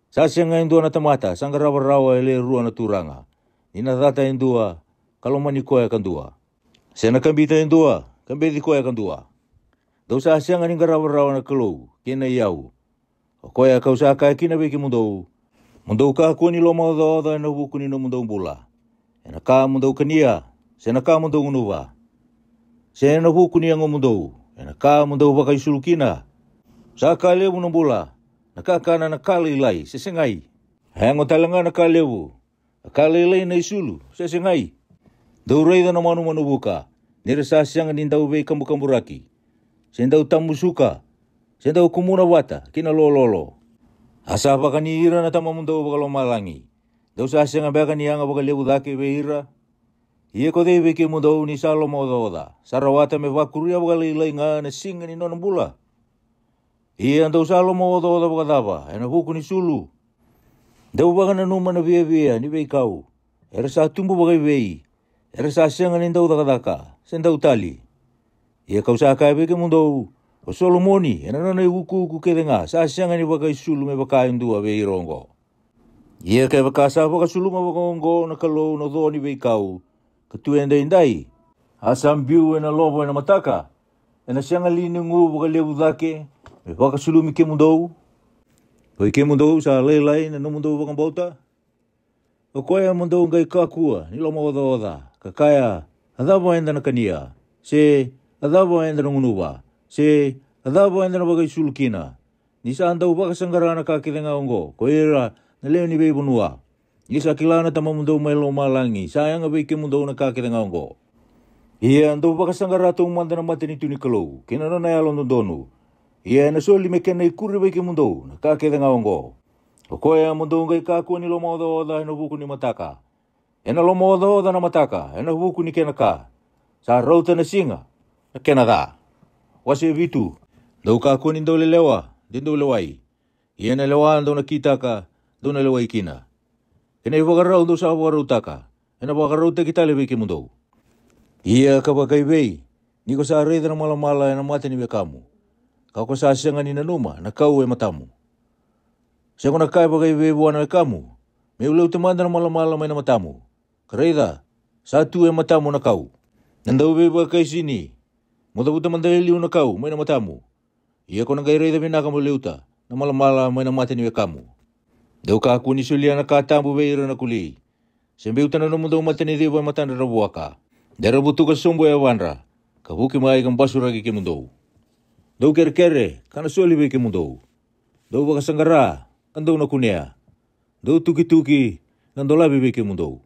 Sa sianga indua na tamata, sanga rawa ele rua na turanga. Nina data indua, kalomani koea kandua. Sena kambita indua, kambedi koea kandua. Dau sa sianga ninga rawa na kalou, kena iau. O koea kau sa kai kina weki mundou. Mundou ka kuni lo mau da na wukuni no mundou bula. Ena ka mundou kania, sena ka mundou unuwa. Sena wukuni ango mundou, ena ka mundou wakai sulukina. Sa ka lewu no bula, na ka kana na ka leilai, sesengai. Hango talanga na ka lewu, ka leilai na isulu, sesengai. Dau reida na manu buka, nira sa sianga nindau wei kamburaki. Sendau tamusuka, sendau kumuna wata, kina lololo. Asa baka ni ira na tamamundau baka lo malangi. Dau sa sianga baka ni anga baka lewu dake we ira. Ia ko dei weke mundau ni salo oda. Sarawata me wakuria baka leilai nga na singa ni nona bula. Ia dau salo oda baka dava, ena huku ni sulu. Dau baka na numa na via ni wei kau. Era sa tumbu baka wei. Era sa sianga ni ndau daka, sendau tali. Ia kau sa kai weke mundou, o Solomoni, ena nana i uku kedenga, sa sianga ni waka isulu me waka indua we irongo. Ia kai waka sa waka suluma waka ongo na kalou no dhoni we kau, ka tuenda indai. Asam biu ena lobo ena mataka, ena sianga lini ngu waka lewu dhake, me waka sulumi ke mundou. Koi ke mundou sa leilai na no mundou waka bauta. O koea mundou ngai kakua, ni loma oda, kakaya, adhabo enda na kania, se adhabo enda na unuwa, se adhabo enda na wakai sulukina. Nisa andau waka sangarana kakilenga ongo, koera na leo ni wei bunua. Nisa kilana tama mundou mailo malangi, sayanga wei ke mundou na kakilenga ongo. Ia andau waka sangara tong manda na matini tuni kalou, kina no na yalon donu. Ia na soli me kena ikuri wei ke mundou na kakilenga ongo. O koea mundou ngai kakua ni loma oda ena wuku ni mataka. Ena loma oda na mataka, ena wuku ni kena ka. Sa rauta na singa, na kena da. Wase vitu, dau kakua ni ndau lelewa, dindau lewai. Ia na lewa andau na kitaka, dau na lewai kina. Ena iwakarau ndau sa wakarau taka, ena wakarau te kitale wiki mundou. Ia ka wakai wei, niko sa reida na malamala ena mate ni wekamu. Kau ko sa sianga ni na numa, na kau e matamu. Siako na kai wakai wei buana wekamu, me uleu te manda na malamala mai na matamu. Kareida, sa tu e matamu na kau. Nandau wei wakai sini, muta mandaliliu na kau mai na matamu. Ia ko na gai reida vinaka mo leuta, na malamala mai na mate ni wekamu. Dau ka aku ni sulia na katambu wei ira na kuli. Sembeu tana no mundau mate ni dewa matanda na buaka. Dera butu ka sombo e wanra, ka buki mai kan basuragi ke mundau. Dau kere, kana soli wei ke mundau. Dau waka sangara, andau na kunea. Dau tuki, nando labi wei ke mundau.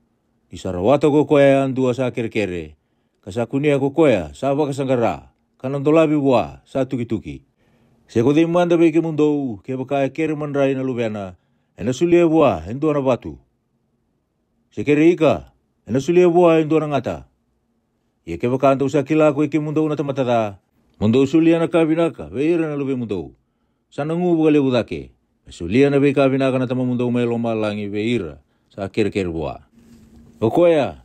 Di Sarawata ko koea andua sa kere, ka sa kunea ko koea sa waka sangara, ka nando labi wa sa tuki. Seko dei manda wei ke mundau, ke waka kere mandrai na lubeana, ena sulia wa endua na batu. Sekere ika, ena sulia wa endua na ngata. Ia ke waka andau sa kila ko ke mundau na tamatada, mundau sulia na kabinaka, wei ira na lube mundau. Sana ngu buka lewu dake. Sulia na wei kabinaka na tama mundau mai loma langi wei ira, sa kere wa. O koea,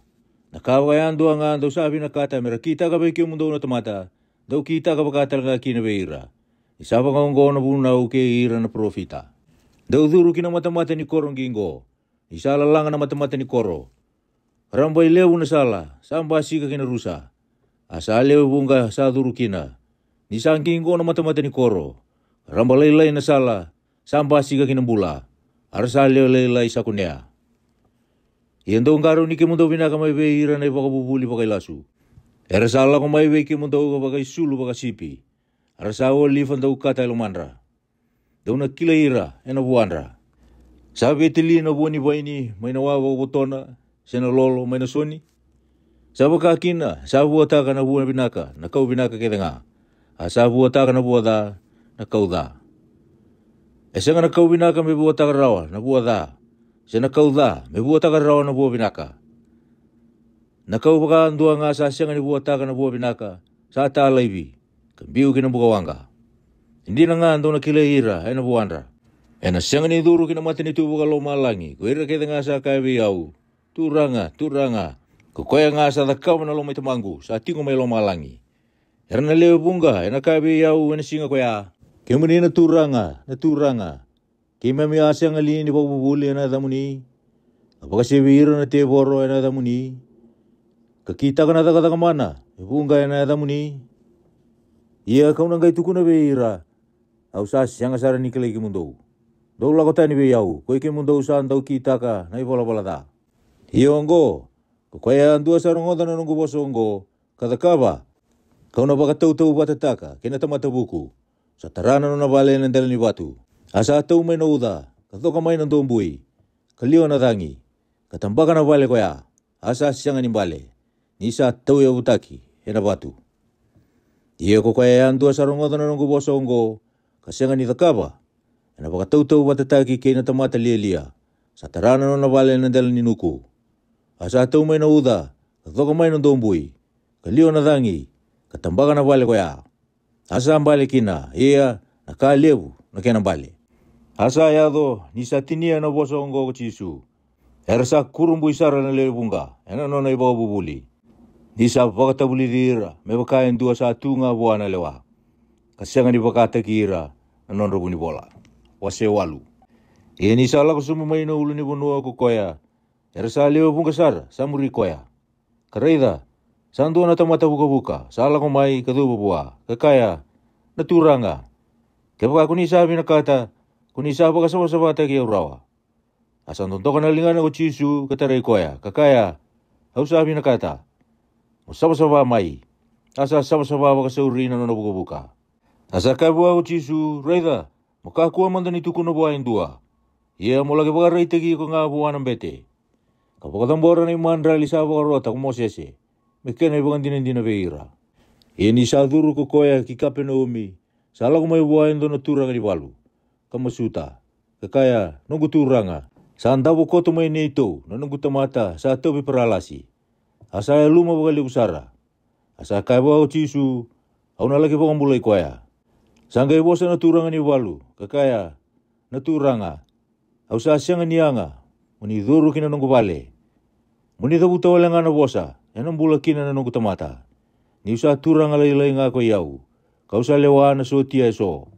na kawai andua nga andau sabi na kata mera kita ka wei ke mundau na tamata, dau kita ka bakatal nga kina beira. Isaba ka na buna uke ira na profita. Dau duru kina mata-mata ni korong gingo. Isala langa na mata-mata ni koro. Rambai lewu na sala, samba sika kina rusa. Asa lewu bunga sa duru kina. Nisang gingo na mata-mata ni koro. Ramba laylay na sala, samba sika kina bula. Arsa lewu laylay sa kunea. Iyan daw ngaro ni kimundo binaka may beira na ipakabubuli pa kay lasu. Era sala ko may be kimundo ka pa kay sulu pa kasipi. Arsa o lifan daw kata ilumandra. Daw na kilaira, ena buandra. Sabi itili na buwan ni Baini, may nawawa ko butona, siya na lolo, may nasoni. Sabi kakina, sabi buwata ka na buwan binaka, nakaw binaka kita nga. Sabi buwata ka na buwata, nakaw da. Siya nga nakaw binaka may buwata ka rawa, na buwata. Siya nakaw da, may buwata ka rawa na buwa binaka. Nakaw baka andua nga sa siya nga ni buwata ka na buwa binaka, sa atalaibi, kambiyo kinabukawanga. Hindi na nga ando na kilaira, ay na buwandra. Ena siang ni duru kina mati ni tubu kalau malangi. Kuira kita ngasa kabi au. Turanga. Kukoya ngasa takau na lo mai temanggu. Sa tingo mai lo malangi. Erna leo bunga. Ena kabi au ena singa koya. Kemuni na turanga. Kima mi asa ngali ni babubuli ena damuni. Apakah sebira na teboro ena damuni. Kakita kana taka mana. Bunga ena damuni. Ia kau nangai tukuna beira. Au sa siang asara nikela iki mundo. Dau lako tani be yau, koe ke mundo usahan tau kita ka, nai bola da. Hiyo ongo, koe andua sarongoda na nungu boso ongo, kada kaba, kau na baka tau batataka, kena tamata buku, sa tarana na bale na dala ni batu. Asa tau may nauda, katoka may ng dombui, kaliwa na tangi, katambaka na bale koya, asa siyang ni bale, nisa tau ya butaki, ena batu. Hiyo koe andua sarongoda na nungu boso ongo, kasiyang ni takaba, ena baka tau batataki kay na tamata liya. Sa tarana no nabale na dala ni nuku. Asa tau may nauda, katoka may ng dombui, kaliwa na tangi, katambaka na bale koya. Asa ang bale kina, iya, nakalewu, nakena bale. Asa yado, nisa tinia na boso ongo kuchisu. Erasa kurumbu isara na lewunga, ena no na ibaw bubuli. Nisa baka tabuli dira, may bakain dua sa tunga buwan na lewa. Kasi nga ni baka takira, nanon rogo ni bola. Wase walu. Ini salah kusumumay na ulo ni bunua ko koya. Erasa lewa pun kasar, samuri koya. Karaida, sandu na tamata buka-buka, salah ko may kadubo buwa. Kakaya, naturanga. Kaya kung isabi na kata, kung isabi ka sama-sama tayo rawa. Asan tonto ka nalingan ako chisu, kataray koya. Kakaya, hau sabi na kata, sama-sama may. Asa sama-sama ka sa uri na buka-buka. Asa kabuwa ko chisu, raida. Makakuha man dan itu kuno buhayin dua. Ia mo lagi bagaray tagi ko nga buwan ng bete. Kapag tambora na imandra lisaba ka rota kumosese. Mekan ay bagan din na beira. Ia ni sa duru ko koya kikape na umi. Sala ko may buhayin doon na turang ni balu. Kamasuta. Kakaya nunggu turanga. Saan dabo ko tumay nito na nunggu tamata sa tobi paralasi. Asa ay luma bagali usara. Asa kaya bawa chisu. Au na lagi bagang bulay koya. Sanggay bosa naturanga ni walu, kakaya naturanga. Au sa siyang niyanga, muni duru kina nunggu bale. Muni tabuta wala nga na bosa, yanang bula kina na nunggu tamata. Ni usa turanga laylay nga ko yaw, kau sa lewa na so tiya so.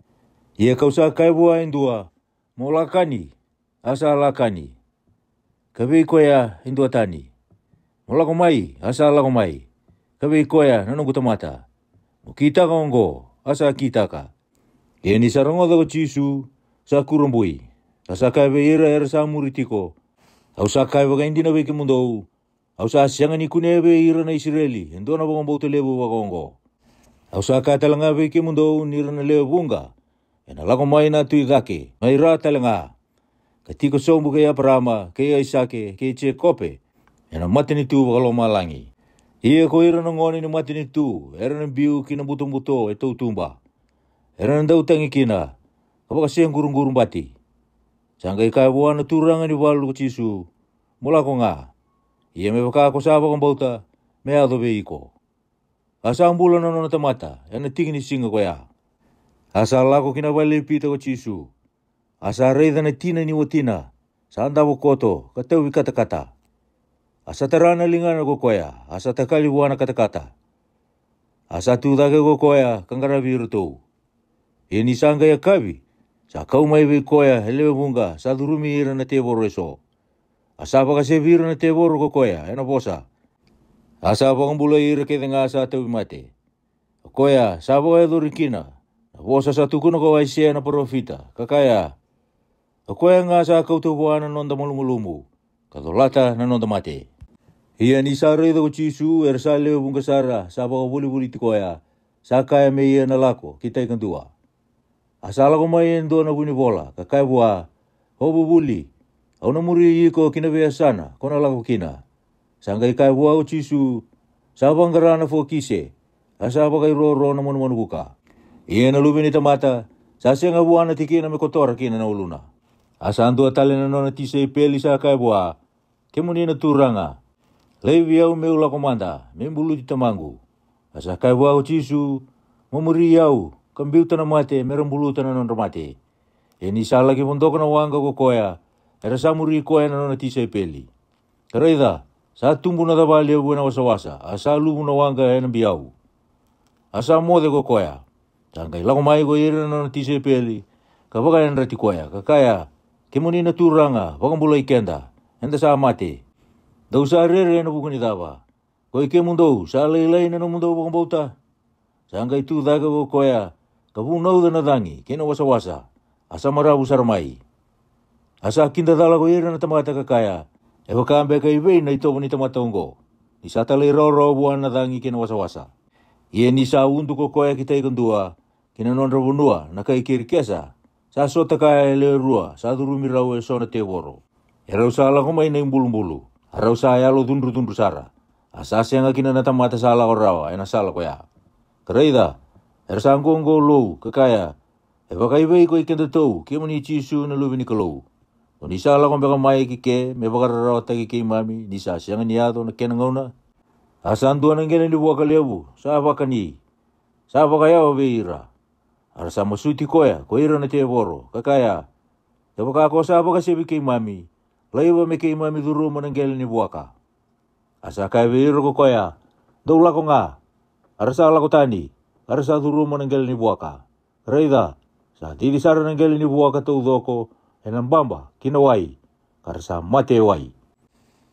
Ia kau sa kay buhayin dua, mo lakani, asa lakani. Kabi koya hindua tani. Mo lakomay, asa lakomay. Kabi koya na nunggu tamata. Kita ka ongo, asa kita ka. Kaya ni sarango daw chisu sa kurumbui. Asa kaya beira sa muritiko. Au sa kaya baga hindi na beke mundo. Au sa siyang ni kune beira na Israeli. Hendo na bang bauto lebo bagongo. Au sa kaya talanga beke mundo nira na lebo bunga. Ena lako may na tuigake. May ra talanga. Katiko sombu kaya parama, kaya isake, kaya che kope. Ena mati ni tu bakalo malangi. Iya ko ira ngoni ni mati ni tu. Era ng biu kinabuto-buto ito tumba. Era daw tangi kina, kapag kasi ang gurung-gurung bati. Sanggay kaya buwan na turangan ni balu chisu, mula ko nga. Iya may baka ako sabak ang bauta, may ato be iko. Asa ang bulan na natamata, yan na tingin ni singa ko ya. Asa lako kinabali pita ko chisu. Asa reda na tina ni watina, saan daw koto, katawi kata-kata. Asa tarana lingan ako koya, asa takali buwan na kata-kata. Asa tu dake ko koya kangaravi ruto. E ni sanga ya kavi. Sa kau mai vi koya hele bunga sa durumi ira na te boro eso. Asa baka se vira na te boro ko koya ena bosa. Asa baka mbula ira ke denga sa te mate. Koya sa baka durikina. Bosa sa tukuna ko waisia na profita. Kakaya. Koya nga sa kau tu buana nonda mulumulumu. Kadolata na nonda mate. Ia ni sa rei ko chisu er sa leo bunga sara sa baka buli ti koya. Sa kaya me ia na lako kita ikan tua. Asala ko mai endo na buni bola, kakai bua, hobu buli, au na muri iko kina bea sana, kona lako kina. Sangkai kai bua o chisu, sabang garana fo kise, asaba kai ro na monu buka. Ia na lubi ni tamata, sasya nga bua na tikina me kotora kina na uluna. Asandu atale na nona tise peli sa kai bua, kemuni na turanga. Levi au me ula komanda, me mbulu di tamangu. Asa kai bua o chisu, momuri au, kambiuta na mate, merambuluta na non mate. E ni sa lagi pondoko na wanga ko koya, era samuri koya na nona tisa peli. Karaida, sa tumbu na tabali buena wasawasa, asa lubu na wanga ena biau. Asa mode ko koya. Tangkai lako mai ko ira na nona tisa peli, kabaka en rati koya, kakaya, kemuni na turanga, wakambula ikenda, enda sa mate. Dau sa rere na bukuni taba. Ko ike mundo, sa leilai na mundo wakambauta. Sangkai tu daga ko koya, kabunau na dangi, kena wasa-wasa, asa marabu sarmai. Asa kinda dala ko ira na tamata kakaya, e wakambe ka ibe na ito ni tamata ongo. Ni sa tali roro buwan na dangi kena wasa-wasa. Ie ni sa undu ko koya kita ikandua, kena nonra bunua, na kai kirikesa, sa sota kaya ele rua, sa durumi rau e sona te woro. E rau sa ala kumay na imbulu-mbulu, rau sa ayalo dundru-dundru sara. Asa siya nga kina na tamata sa ala ko rawa, e na sala ko ya. Karaida, ersanggongo low kakaya e baka ibe ko ikenda tou ke mani chisu na lubi ni kalau o ni sala ko baka mai ke me baka rawata ke mami ni sa siang ni ado na kenangona asandu na ngene ni buaka lebu sa baka ni sa baka ya beira arsa masuti koya ko ira na te boro kakaya e baka ko sa baka sebi ke mami laiwa me ke mami duru mo ngene ni buaka asa ka beira ko koya doula ko nga arsa la ko tani arsa duru mo nanggal ni buaka. Reida, sa tidi sara nanggal ni buaka tau doko, enang bamba, kinawai, karsa mate wai.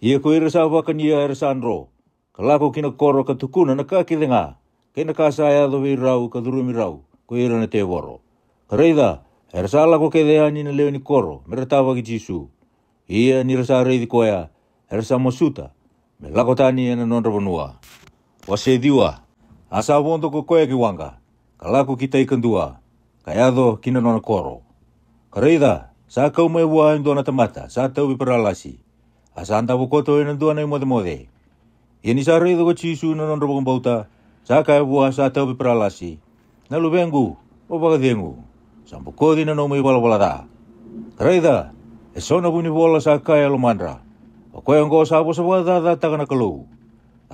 Ia ko irasa baka niya arsanro, kalako kinakoro katukuna nakakilinga, kinakasaya do virau kadurumi rau, ko ira na te woro. Reida, arsa la ko kedeani na leo ni koro, meratawa ki jisu. Ia ni rasa reidi koya, arsa masuta, me lakotani ena nonra vanua. Wase diwa, asa wondo ko koya ki wanga, kalako kita ikandua, kayado kina nona koro. Kareida, sa kau mai bua indo na tamata, sa tau biparalasi. Asa anta bukoto ina dua na imode-mode. Ia ni sa reida ko chisu na nonra bauta, sa kaya bua sa tau biparalasi. Na lubengu, o bagadengu, sa bukodi na no mai wala-walada. Kareida, e sona buni bola sa kaya lumandra. O koya ngo sa bo sa wadada takana kalau.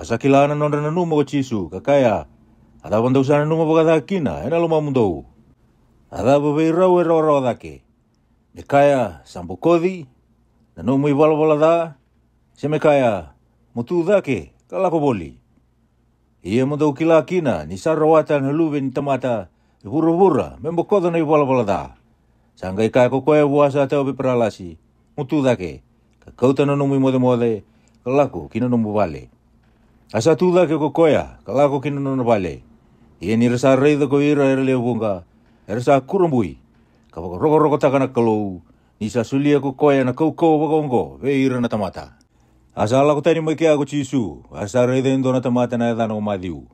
Asa kilana nonra na numa ko chisu, kakaya, ada bandau sana numa bagada kina, ena luma mundou. Ada babeirau e rau dake. Me kaya sambo kodi, na numa i wala da, se me kaya mutu dake, kalako boli. Ia mundou kila kina, ni sarawata na luwe ni tamata, i hura-hura, membo kodo na i wala da. Sanggai kaya ko koya buasa tau biparalasi, mutu dake, kakauta na numa i mode-mode, kalako kina numa bale. Asa tu dake ko koya, kalako kina nuna bale. Ia ni rasa reida ko ira ere leo bunga, rasa kurambui. Kapag roko-roko taka na kalau, ni sa sulia ko koya na kau-kau bagongo, ve ira na tamata. Asa ala ko tani mai kia ko chisu, asa reida indo na tamata na edana ko madiu.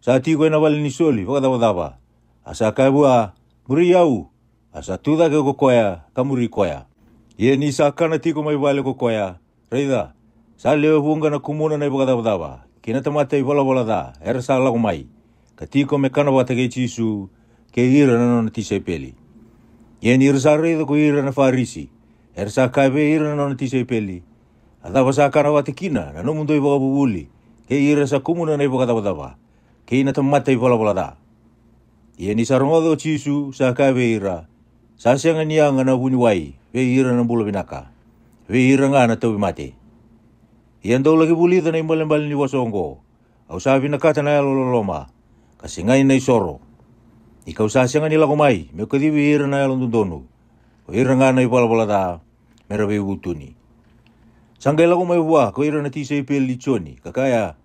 Sa tiko na bali ni soli, baka asa kaibua, muri yau, asa tu dake ko koya, kamuri koya. Ia ni sa kana tiko mai bali ko koya, reida, sa leo bunga na kumuna na baka kina tamata i wala da, rasa ala ko mai. Katiko me kana wata ke chisu, ke ira na nona tisa peli. Ia ni rasa reida ko ira na farisi, rasa kaibe ira na nona tisa peli. Adaba sa kana wata kina, na no mundo i baka bubuli, ke ira sa kumuna na i baka daba, ke ina tamata i wala da. Ia ni sarongodo chisu, sa kaibe ira, sa sianga nianga na buni wai, ve ira na bula binaka, ve ira nga na tau mate. Ia ndau lagi bulita na imbal-imbal ni wasongo, au sabi na kata na loloma. kasi ngai nei soro. Ikaw sasianga nila kumai, me kadiwi ira na yalong tundonu. Ko ira nga na ipala da, mera be utuni. Sangai lagu mai wa, ko ira na tisa ipel lichoni, kakaya,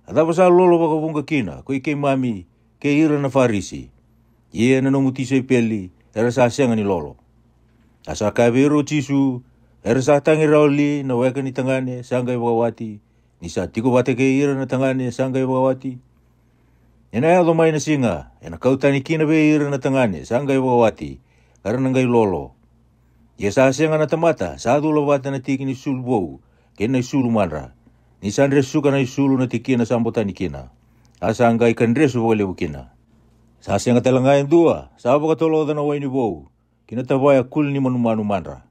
adapa sa lolo baka bunga kina, ko ike mami, ke ira na farisi. Ie na nomu tisa ipeli, era sasianga ni lolo. Asa kabiro chisu, era sa tangi rauli, na weka ni tangane, sangai wakawati, ni sa tiko bate ke ira na tangane, sangai wakawati. Ena ya domai na singa, ena kautani kina be ira na tangane, sangai wakawati, karena ngai lolo. Ia sasianga na tamata, sadu lawata na tiki ni sulu bou, kena sulu manra. Ni sandre suka na sulu na tiki na sambotani kina. Asa angai kandresu wakale ukina. Sasianga talangayan dua, sabo katolo na waini bou, kina tabaya kul ni manumanu manra.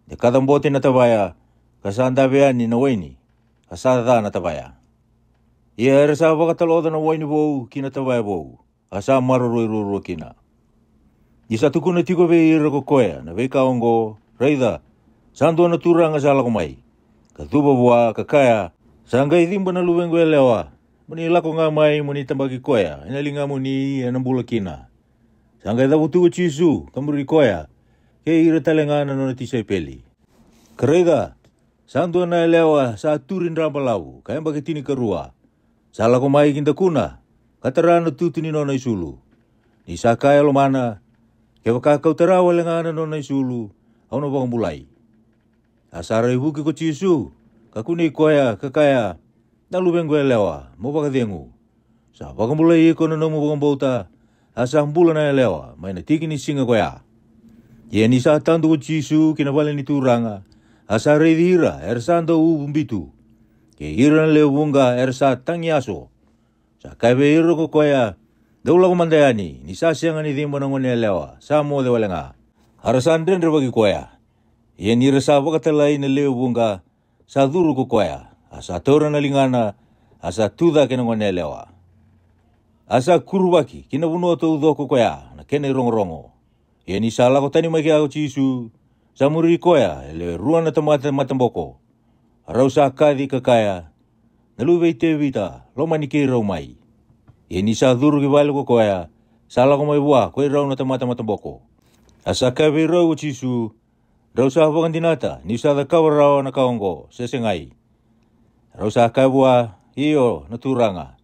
De kada mbote na tabaya, kasanda beani na waini, kasada na tabaya. Ia era sabo katolo na waini bou, kina tabaya bou, asa marururu kina. Isa tuku na tiko be ira ko koea, na be kaongo, raida, sando na turanga sala kumai. Katuba bua, kakaya, sangai timba na luwengo elewa, muni lako nga mai, muni tambaki koea, inalinga muni anambula kina. Sangai tabu tuku chisu, kamuri koea, ke ira talengana no tisai peli. Karaida, sando na elewa, sa turin rambalau, kaya bakitini karua. Sala kumai kinta kuna, katarana tutuni no na isulu. Ni sakaya lo mana, kaya kakau tarawa lengana no na isulu, au no baka mulai. Asara ibuki ko chisu, kakuni koya, kakaya, nalubengo elewa, mo baka dengu. Sa baka mulai iko na nomu baka bauta, asa mbula na elewa, may natiki ni singa koya. Ia ni sa tandu ko chisu, kinabali ni turanga, asara idira, ersando ubumbitu. Kaya ira na lewunga, ersa tangyaso. Sa kaibe iro ko koya, daula ko mandayani, ni sasianga ni dimba na ngone elewa, sa mo de wala nga. Harasan dendre bagi koya. Ia ni rasa bakatalai na lewunga, sa duru ko koya. Asa tora na lingana, asa tuda kena ngone elewa. Asa kurubaki, kina bunuo to udo ko koya, na kena rongo-rongo. Ia ni sala ko tani maki ako chisu, sa muri koya, ele ruan na tamata matamboko. Arau sa kadi kakaya, nalubei te vita, loma ni kei rau mai. Ia ni sa duru ki vale ko koya, sala ko mai bua, koe rau na tamata matamboko. Asa kabe rau ko chisu, rau sa hapakan dinata, ni sa da kawa rau na kaongo, sesengai. Rau sa kabua, iyo, na turanga.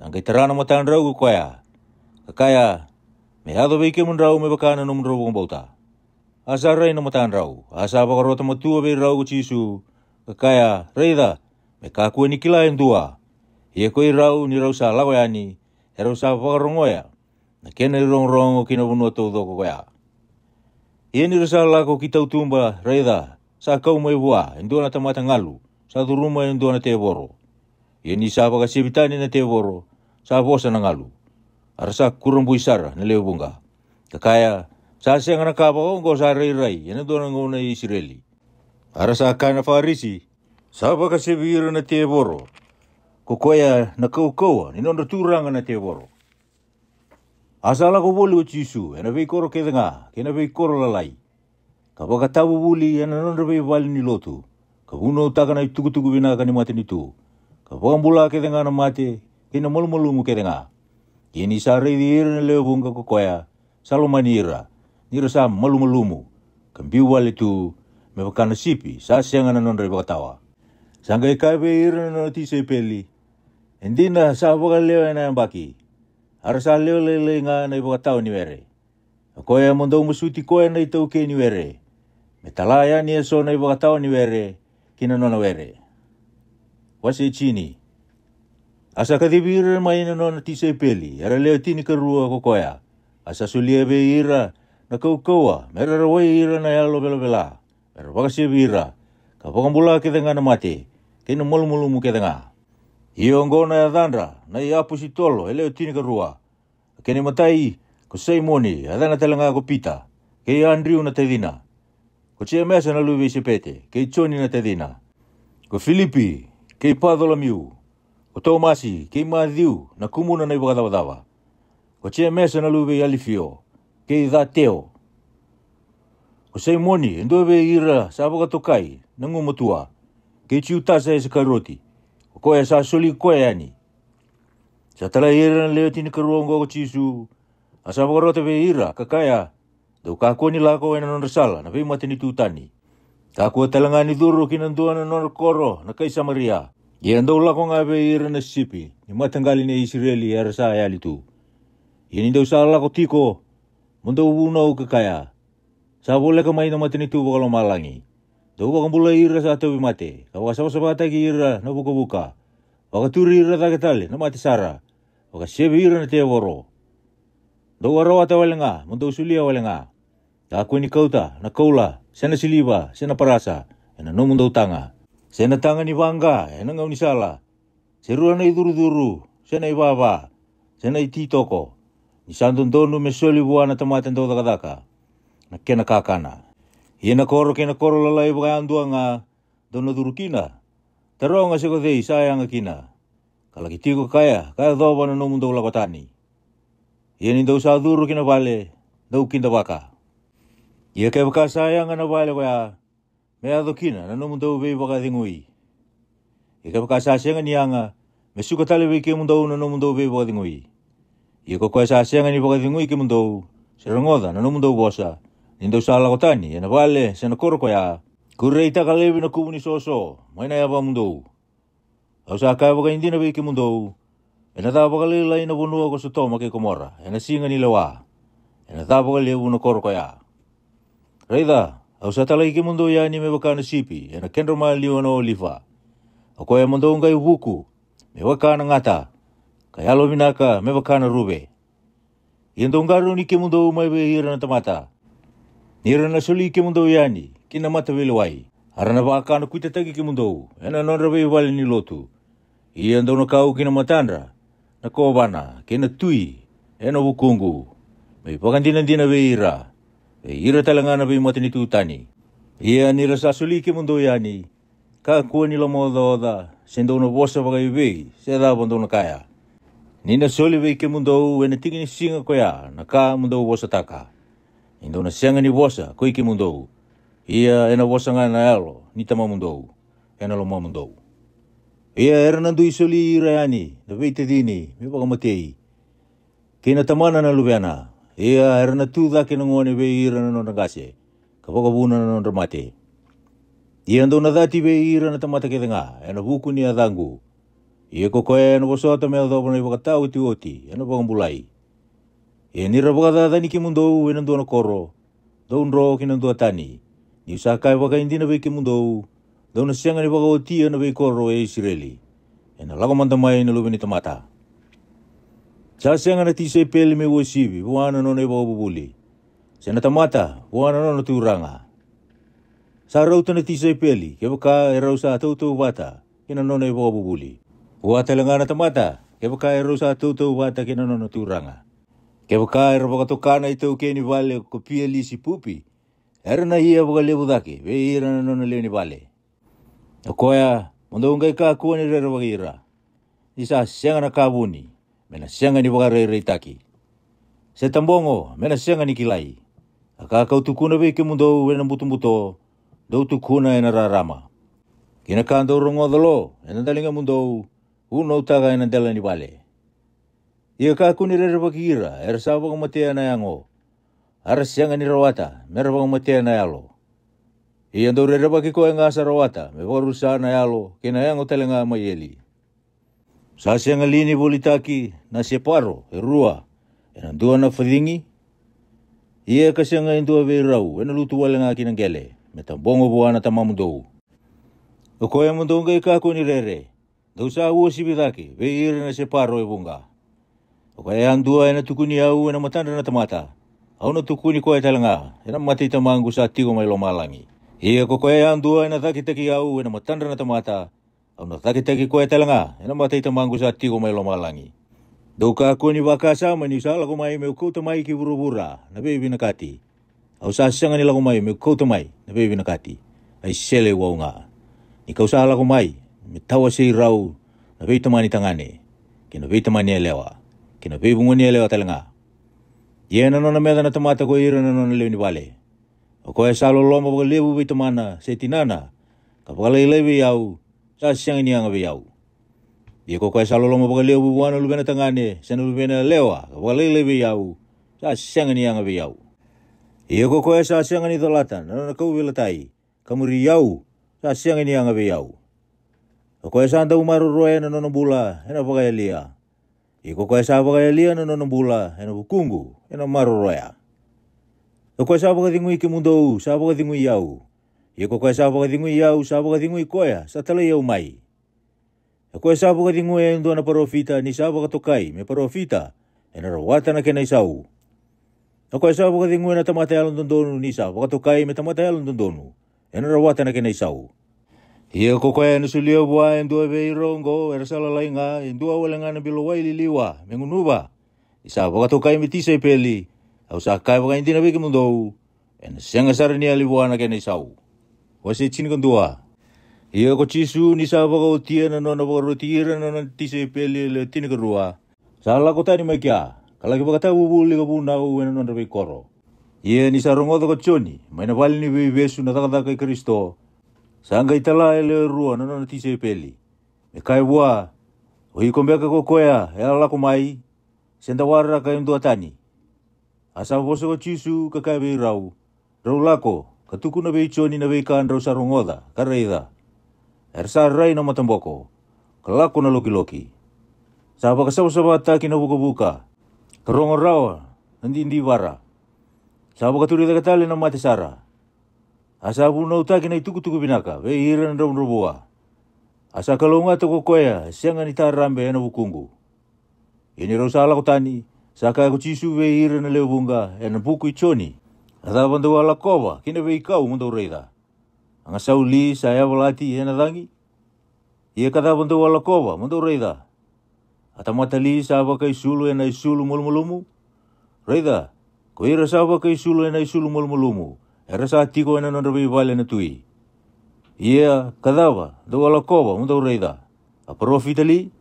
Sangkai terana matan rau ko koya. Kakaya, me hado beike mun rau me bakana no mun rau kong bauta. Asa rai na matan rau, asa bakarota matua be rau ko chisu. Kakaya, reida, me kakua ni kila yang dua. Ia koi rau ni rau sa lawayani, e rau sa bakarongoya. Na kena rong-rong o kina bunua tau doko koya. Ia ni rasa lako kita utumba, reida, sa kau mai bua, endua na tamata ngalu, sa turuma endua na te boro. Ia ni sa bakasibitani na te boro, sa bosa na ngalu. Arasa kurang buisara na leo bunga. Kakaya, sa siang na kapa ongo sa rai-rai, yana doon ang una Israeli. Arasa kana farisi, sa bakasibira na te boro. Kukoya na kau-kaua, ninondo turanga na te boro. Asala ko boli o chisu, ena vei koro kedenga, kena vei koro lalai. Kapaka tabu buli, ena nondo vei vali ni lotu. Kabuno utaka na ituku-tuku binaka ni mati nitu. Kapaka mbula kedenga na mati, kena malu-malumu kedenga. Kini sa rei di ira na leo bunga kukoya, salomani ira, nira sa malu-malumu. Kambiu wali tu, me bakana sipi, sa sianga na nondo bakatawa. Sangkai kaibe ira na tisai peli, endina sa baka leo na yang baki. Arasa leo lele nga na ibakatawa ni were. Koya mondau masuti koya na itau ke ni were. Metalaya ni eso na ibakatawa ni were, kina nona were. Wasi chini. Asa kadibira mai na nona tisai peli, ara leo tini karua ko koya. Asa sulia be ira, na kau-kaua, mera rawai ira na yalo bela-bela. Mera bakasibira, kapakambula kita nga na mati, kina malu-malumu kita nga. Iyo ngona ya dandra, na iapu si tolo, eleo tini karua. Kene matai, ko Simoni, adana talanga ko Pita, kei Andrew na tedina. Ko tia mesa na luwe si pete, kei Choni na tedina. Ko Filipi, kei Padolamiu. Ko Tomasi, kei Matthew, na kumuna na ibakatawa-tawa. Ko tia mesa na luwe Alifio, kei Thateo. Ko Simoni, endobe ira sa bakatokai, nangumatua, kei Ciutasa e Sakaroti. Koya sa soli koya yani. Sa tala ira leo tini karuongo ko chisu. Asa pakarota ve ira kakaya. Dau kako ni lako ena non resala na ve mati ni tutani. Kako talangani duru kinandua na non koro na kaisa Maria. Ia ndau lako nga ve ira na sipi. Ni matanggali ni Israeli ya rasa ayali tu. Ini dau sa lako tiko. Mundo unau kakaya. Sa boleh kamay na mati ni tu bakalo malangi. Dau bakambula ira sa atawi mate. Kawasabasabata ki ira na buka-buka. Wakaturi ira takatali na mati sara. Wakasebe ira na te woro. Dau warawata wale nga. Mundo sulia wale nga. Aku ni kauta na kaula. Sena siliba. Sena parasa. Ena no mundo tanga. Sena tanga ni bangga. Ena ngau ni sala. Serua na iduru-duru. Sena ibaba. Sena ititoko. Ni sandun donu mesoli buana tamaten do daka-daka. Na kena kakana. Ia na koro lalai baka andua nga. Dono durukina. Taro nga seko dei saya nga kina. Kalaki tiko kaya doba na no mundo lakotani. Ia ni dau sa duru kina vale. Dau kinda baka. Ia kaya baka saya nga na vale kaya. Mea do kina na no mundo vei baka dingui. Ia kaya baka sasya nga niyanga. Mesuka tali vei ke mundo na no mundo vei baka dingui. Ia kaya sasya nga ni baka dingui ke mundo. Serangoda na no mundo bosa. Nindau sa lakotani, yana vale, sana koro kaya. Kurei taka lewi na kumu ni soso, maina yaba mundo. Au sa kaya baka hindi na wiki mundo. Yana taba baka lelai na bunua ko sa toma ke komora, yana singa ni lewa. Yana taba baka lewu na koro kaya. Reida, au sa talai ke mundo ya ni me baka na sipi, yana kendro maa liwa na oliva. Au kaya mundo ngai buku, me baka na ngata. Kaya lo minaka, me baka na rube. Iyan tonggaru ni ke mundo mai be hira na tamata. Nira na soli ke mundo yani, kina mata velewai. Arana baka na kuita tagi ke mundo, ena nonra vei vale ni lotu. Ia ndo na kau kina matandra, na kobana, kina tui, ena wukungu. Mei pakandina-dina vei ira. Vei ira talangana vei mata ni tutani. Ia nira sa soli ke mundo yani, ka kua nila moda-oda, sendo na bosa bagai vei, seda bondo na kaya. Nina soli vei ke mundo, ena tiki ni singa koya, na ka mundo bosa taka. Indo na sianga ni bosa, koi ki mundo. Ia ena bosa nga na alo, ni tama mundo. Ena lo ma mundo. Ia era nandu isoli ira yani, na veite dini, me baka matei. Kena tamana na lubeana. Ia era na tuda ke nangone ve ira na nangase. Kapaka buna na nangramate. Ia ndo na dati ve ira na tamata ke nga, ena buku ni adangu. Ia kokoe ena bosota me adobo na ibaka tau iti oti, ena baka mbulai. E nira baka dani ki mundo ena ndo na koro. Dau nro ki nando tani. Ni usakai baka hindi na vei ki mundo. Dau na sianga ni baka otia na vei koro e Israeli. Ena lago mantamay na lubi ni tamata. Sa sianga na tisay peli me uasibi. Buwana no na iba bubuli. Sa na tamata. Buwana no na turanga. Sa rauta na tisay peli. Kaya baka erau sa tautu bata. Kina no na iba bubuli. Buwata lang na tamata. Kaya baka erau sa tautu bata. Kina no na turanga. Kaya baka era baka tokana ito keni vale ko pia lisi pupi. Era na hia baka lebu daki. Ve ira na nona leo ni vale. O koya, mondo ungai ka kuwa ni rera baka ira. Isa sianga na kabuni. Mena sianga ni baka rei taki. Se tambongo, mena sianga ni kilai. Aka kau tukuna ve ke mundo wena mutu-muto. Dau tukuna ena rarama. Kina kando rongo dalo. Ena dalinga mundo. Uno taga ena dala ni vale. Ia ka kuni rere bakira, era sa baka matea na yango. Ara sianga ni rawata, mera baka matea na yalo. Ia ndo rere baki koe nga sa rawata, me waru sa na yalo, kina yango talenga mayeli. Sa sianga lini bolitaki, na separo, e rua, e nandua na fadingi. Ia ka sianga indua vei rau, ena lutu wale nga kinang gele, me tambongo buana tamamundou. O koe mundo ngai ka kuni rere, dau sa ua sibidaki, vei ira na separo e bunga. O kaya andua ena tukuni au ena matanda na tamata. Au na tukuni koe talanga. Ena mati tamangu sa tigo mai lo malangi. Ia ko kaya andua ena taki-taki au ena matanda na tamata. Au na taki-taki koe talanga. Ena mati tamangu sa tigo mai lo malangi. Dau ka kuni baka sama ni sa lago mai me ukau tamai ki buru-bura. Na bebi na kati. Au sa sianga ni lago mai me ukau tamai. Na bebi na kati. Ai sele wau nga. Ni kau sa lago mai. Me tawa sei rau. Na bebi tamani tangane. Kina bebi tamani elewa. Kina bebu ngoni elewa talanga. Ia na nona meda na tamata ko ira na nona leo ni vale. O koe salo loma baka lebu vei tamana, se tinana. Ka baka leilei vei au, sa siang ni anga vei au. Ia ko koe salolo mo bagaleo bubuana lubena tangane, sana lubena lewa, bagalele be yau, sa siangan yang be yau. Ia ko koe sa siangan itu latan, na kau velatai, kamuri yau, sa siangan yang be yau. Koe sa anda umaru roe na nono bula, ena bagalia. Ia ko koe sa bagalia na nono bula, ena bukungu, ena maru roe. Koe sa bagadingui ke mundo, sa bagadingui yau. Ia ko koe sa bagadingui yau, sa bagadingui koe, sa tala yau mai. Koe sa bagadingui e ndo na parofita, ni sa bagatokai, me parofita, ena rawata na kena isau. Koe sa bagadingui na tamate alon dondonu, ni sa bagatokai, me tamate alon dondonu, ena rawata na kena isau. Ia ko koe na sulio bua, endo e veirongo, era sala lainga, endo awalenga na bilowai liliwa, mengunuba. Isa bagatokai me tisa peli, au sa kai bagaindina beki mundo, ena sianga sara ni aliwa na kena isau. Wase chini kondua. Ia ko chisu ni sa baga utia na nona baga rotira na nona tise pele le tini kerua. Sala ko tani makia. Kalaki baga tabu buli ka buna uwe na nona bei koro. Ia ni sa rongoda ko choni. Maina bali ni bei besu na takataka i Kristo. Sanga itala ele rua na nona tise pele. Me kai bua. Oi kombeka ko koea. E ala ko mai. Senda wara ka imdua tani. Asa boso ko chisu ka kai bei rau. Rau lako. Katuku na bei choni na bei kaan rau sa rongoda. Karaida. Ersa rai na matamboko, kalako na loki-loki. Sa bakasaw-sawa taki na buka-buka, karongo rawa, hindi wara. Sa bakaturi da katali na mati sara. Asa bunaw taki na ituku-tuku binaka, be hiran raw rubuwa. Asa kalunga to kokoya, siyang anita rambe na bukungu. Ini raw sa alakotani, sa kaya kuchisu be hiran na leubunga, na buku ichoni. Asa bandawa lakoba, kina be ikaw mundaw reida. Ang sauli saya walati ena dangi. Ia kata bantu wala koba, bantu reida. Ata matali saba kai sulu ena isulu mulmulumu. Reida, ko ira saba kai sulu ena isulu mulmulumu. Era sa tiko ena nonrabi vale na tui. Ia kadava, do wala koba, bantu reida. A profitali?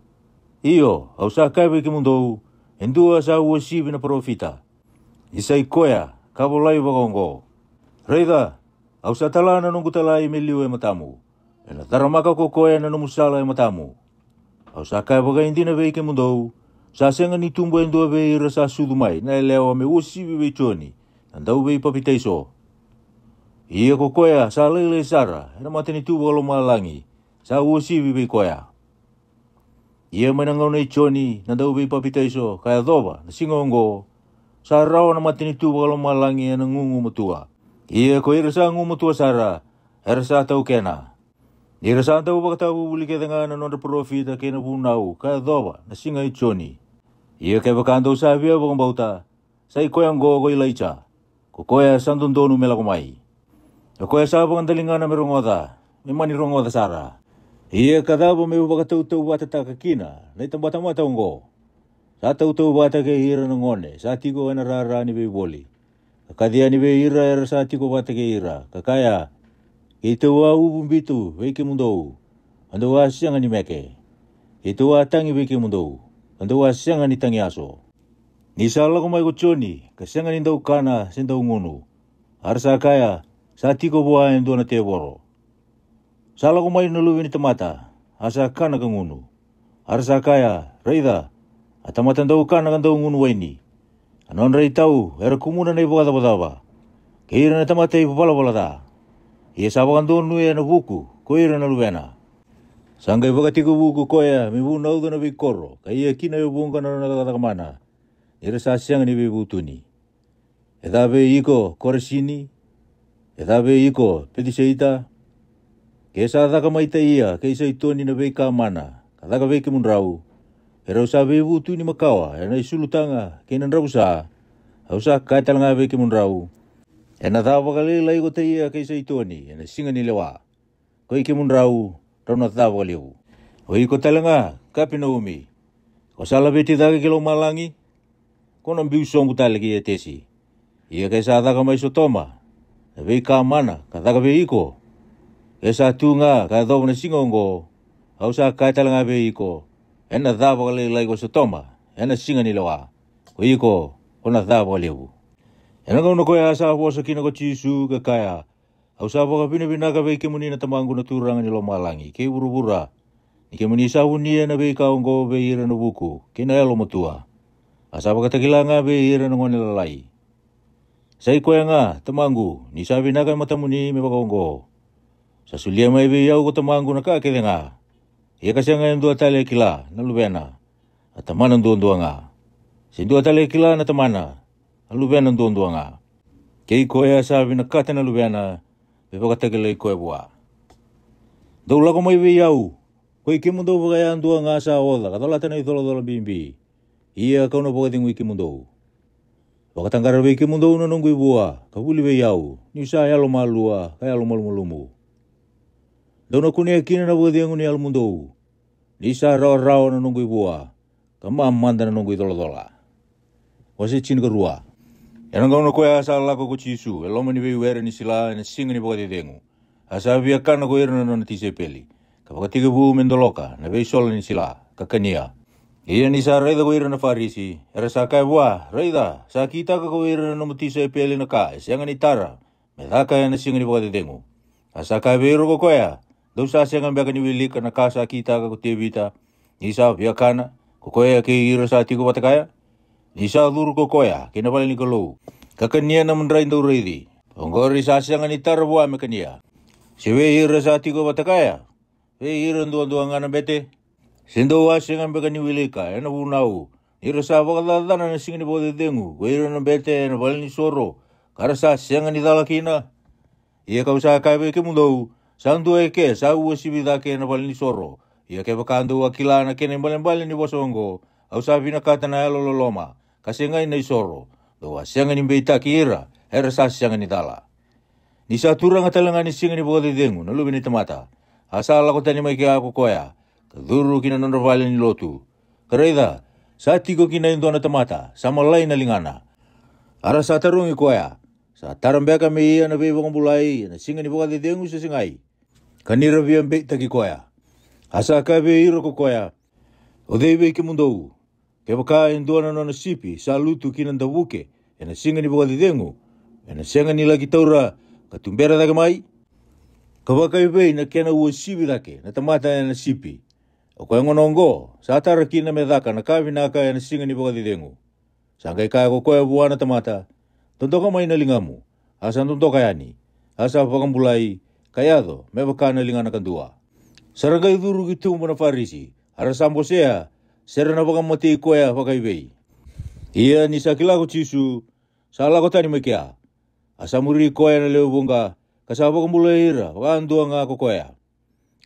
Iyo, au sa kaibe ki mundo. Endua sa uasibi na profita. Isai koya, kabolai bagongo. Reida, au sa tala na nungu tala i miliu e matamu. E na taramaka ko koe na numusala e matamu. Au sa kai baga indina vei ke mundou. Sa senga ni tumbo e ndua vei rasa sudumai. Na eleo me usibi vei choni. Andau vei papiteiso. Ia ko koea sa lele sara. E na matani tubo alo malangi. Sa usibi vei koea. Ia manangau na choni. Nandau vei papiteiso. Kaya doba na singongo. Sa rawa na matani tubo alo malangi e na ngungu matua. Ia ko ira sa ngumu tua sara, era sa tau kena. Ira sa tau baka tau buli keda nga na nonda profita kena bunau, kaya doba, na singa ichoni. Ia kaya baka andau sa via bakang bauta, sa ikoyang gogo ilaicha, ko koya sandundonu mela kumai. Ko koya sa bakang dalingana merongoda, memani rongoda sara. Ia kada ba me baka tau tau bata takakina, na itambata mata ungo. Sa tau tau bata kaya hira nangone, sa tiko ena rara ni beboli. Kakadia ni be ira era sa tiko bata ke ira. Kakaya, ito wa ubumbitu, weke mundo. Ando wa siang ni meke. Ito wa tangi weke mundo. Ando wa siang ni tangi aso. Ni sala ko mai ko choni, kasiang ni ndau kana, sendau ngunu. Arsa kaya, sa tiko bua endo na te boro. Sala ko mai nuluwi ni tamata, asa kana ka ngunu. Arsa kaya, reida, atamata ndau kana ka ndau ngunu waini. Anon rai tau, era kumuna na ibu kata-kata. Keira na tamate ibu pala-pala. Ia sabakan donu ya na buku, koira na lubena. Sangga ibu katiku buku koya, mibu naudo na bikoro, kaya kina ibu bunga na kata kamana. Ira sasyang ni ibu tuni. Etabe iko koresini, etabe iko petiseita. Kesa taka maita ia, kesa itoni na beka mana, kataka beki munrau. Era usabe ibu tu ni makawa, ena isulu tanga, kena rausa. Hausa kaital nga beki munrau. Ena tawa kali lai ko teia kay sa itoni, ena singa ni lewa. Ko iki munrau, rau na tawa kaliu. O iko talanga, kapi na umi. Ko sala beti dake kilo malangi, ko nang biusong kutali ki etesi. Ia kay sa taka may sotoma, na beka mana, kataka be iko. Kay sa tu nga, kaya daw na singongo, hausa kaital nga be iko. Ena tawa kali lai ko sotoma, ena singa ni lewa. Ko iko, ona tawa kaliu. Ena kau na koya asa wasa kina ko chisu ka kaya. Au sa baka pina ka beke muni na tamangu na turangan ni lo malangi. Kay buru-bura. Ike muni saunia na be kaongo be ira no buku. Kina elo matua. Asa pakatakilanga be ira no ngone lalai. Sai koe nga, tamangu, ni sabi naga matamuni me pakaongo. Sa sulia mai be yau ko tamangu na kakele nga. Ia kasanga yung dua tali kila, na lubena. At tamana dua nga. Sin dua tali kila na tamana, na lubena dua nga. Kei koe sabi na kata na lubena, be pakatakile koe bua. Daula ko mai be yau. Koe kimundo bagaya dua nga sa ola, katolata na itolo bimbi. Ia kau na pakatingu ikimundo. Wakatangara be ikimundo na nunggu ibua, kabuli be yau, ni sa yalo malua, kaya lo malumu. Dauna kunia kina na pakatingu ni almundo. Ni sa rao na nunggu ibua, kamamanda na nunggu itolo. Wasi chin kerua. Yanang kau na koe asa lako ko chisu, eloma ni be wera ni sila, na singa ni pakatingu. Asa biakan na koe na tise peli. Kapakatiga bu mendoloka, na be sola ni sila, kakania. Iya ni sa raida ko ira na farisi, era sa kai bua, raida, sa kita ka ko ira na mutisa e pele na ka, sianga ni tara, me daka ya na singa ni pakatingu. Asa kai bero ko koya, dau sa sianga beka ni wilika na ka sa kita ka ko tebita, ni sa biakana, ko koya ke ira sa tigo batakaya, ni sa duru ko koya, kinabali ni kalou, kakania na mendrain dau raidi, onggori sa sianga ni tara bua me kania. Siwe ira sa tigo batakaya, ira dua ngana bete, Sendo wasi ngambe kani wilika, ena bunau. Ira sa wakadadana na singa ni pakatingu, ira na bete na bali ni soro, karasa sianga ni dalakina. Ia kau sa kai ke mundo, sandu eke sa ua sibida ke na bali ni soro. Ia ke bakandu wakila na kene balen ni bosongo, au sa bina kata na elo loloma, kasengai na soro. Doa sianga ni beita ki ira, era sa sianga ni dala. Ni sa turang atalanga ni singa ni pakatingu, na lubi ni tamata. Asal ako tani mai ke ako koya. Kaduru kina nondor vale ni lotu. Karaida, sa tigo kina yung na tamata, sama lain na lingana. Ara sa tarungi koya, sa tarambeka me iya na bebo kumbulai, na singa ni pakatingu sa singai. Kanira biyan be taki koya. Asa ka be iro ko koya. O debe ki mundo. Kebaka yung na nona sipi, sa lutu kina ndabuke, na singa ni pakatingu, na singa ni lagi taura, katumbera daga mai. Kabaka ibe na kena ua sipi dake, na tamata na sipi. O koe ngonongo, sa tara kina me daka na kawi naka na singa ni pakatingu. Sangkai kaya ko koe buana tamata, tontoka mai na lingamu, asa tontoka yani, asa pakambulai, kayado, me baka na lingana kandua. Sarangkai duru gitu mo na farisi, ara sambo sea, sera na pakamati koe pakaibei. Ia ni sakila ko chisu, sa lako tani mekia, asa muri koe na leo bunga, kasa pakambulai ira, pakandua nga ko koe.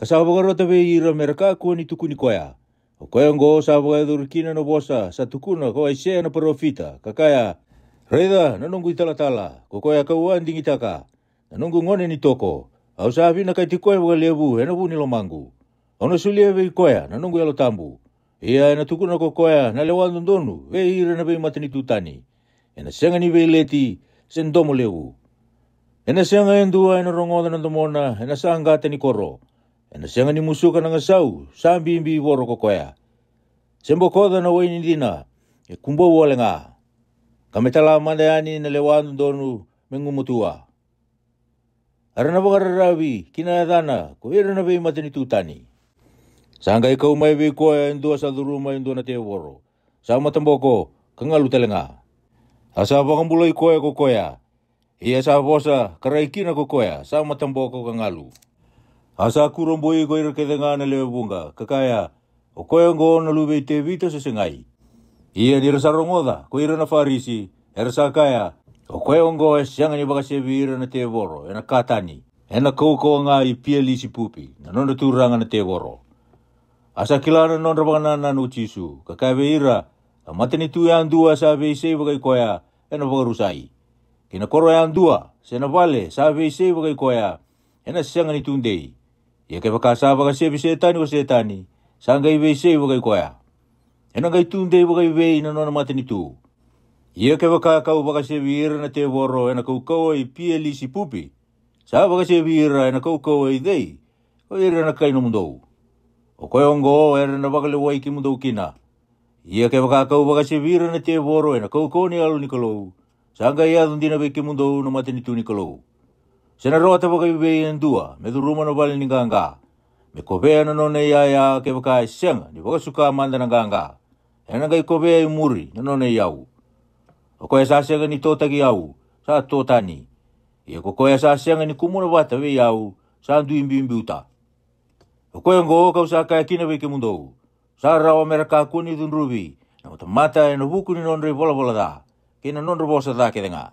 Kasaba karota be ira mereka ko ni tukuni koya. O koya ngo saba durkina no bosa sa tukuna ko aise na profita. Kakaya reda nanunggu itala-tala. Ko koya kauan dingitaka. Nanunggu ngone ni toko. Au sabi na kaiti koya wa lebu ena bu ni lomangu. Ono sulia be koya nanunggu yalo tambu. Ia na tukuna ko koya na lewan donu be ira na be matani tutani. Ena senga ni be leti sendomo lewu. Ena senga endua ena rongoda nandomona ena sangata ni koro. Ena sianga ni musuka na ngasau, sambi imbi woro ko koya. Sembo koda na waini dina, e kumbo wole nga. Kametala mandayani na lewan donu mengumutua. Arana bagararawi, kinayadana, ko ira na bay matani tutani. Sangay ikaw may bay koya indua sa duruma indua na te woro. Sa matamboko, kangalu talenga. Asa bakambulay koya ko koya. Iya sa bosa, karaikina ko koya, sa matamboko kangalu. Asa kuromboi ko ira kedenga na lewe bunga, kakaya, o koe ngo na lube te vita sa singai. Ia dira sa rongoda, ko ira na farisi, era sa kaya, o koe ngo sianga ni baka sebi ira na te voro, ena katani, ena kouko nga i pieli si pupi, na nonda turanga na te voro. Asa kilana nonda baka nanan uchisu, kakaya be ira, a matani tu yang dua sabi isei baka koya, ena baka rusai. Kina koro yang dua, sena vale, sabi isei baka koya, ena sianga ni tundei. Ia ke baka baka sebi setani o setani, sanggai be sei baka koya. Ena gai tunde baka be na nona matani tu. Ia ke baka kau baka sebi ira na te voro, ena kau kau i pieli si pupi. Sa baka sebi ira ena kau kau i dei, o ira na kai no mundo. O koe ongo era na baka lewai ki mundo kina. Ia ke baka kau baka sebi ira na te voro, ena kau kau ni alu ni kalou. Sanggai ia dundina be ki mundo na matani tu ni kalou. Sena roa ta baka be en dua, me du ruma no bale ni ganga. Me kovea na none ia ke waka senga, ni waka suka manda na ganga. Ena kai kovea I muri, na none iau. O koe sa senga ni tōtaki au, sa tōtani. Ia ko koe sa senga ni kumuna wata we iau, sa nduimbi uta. O koe ngo kau sa kaya kina weke mundou. Sa rawa mera kakuni dunrubi, na mata ena wuku ni nonre bola da. Kina nonre bosa da ke denga.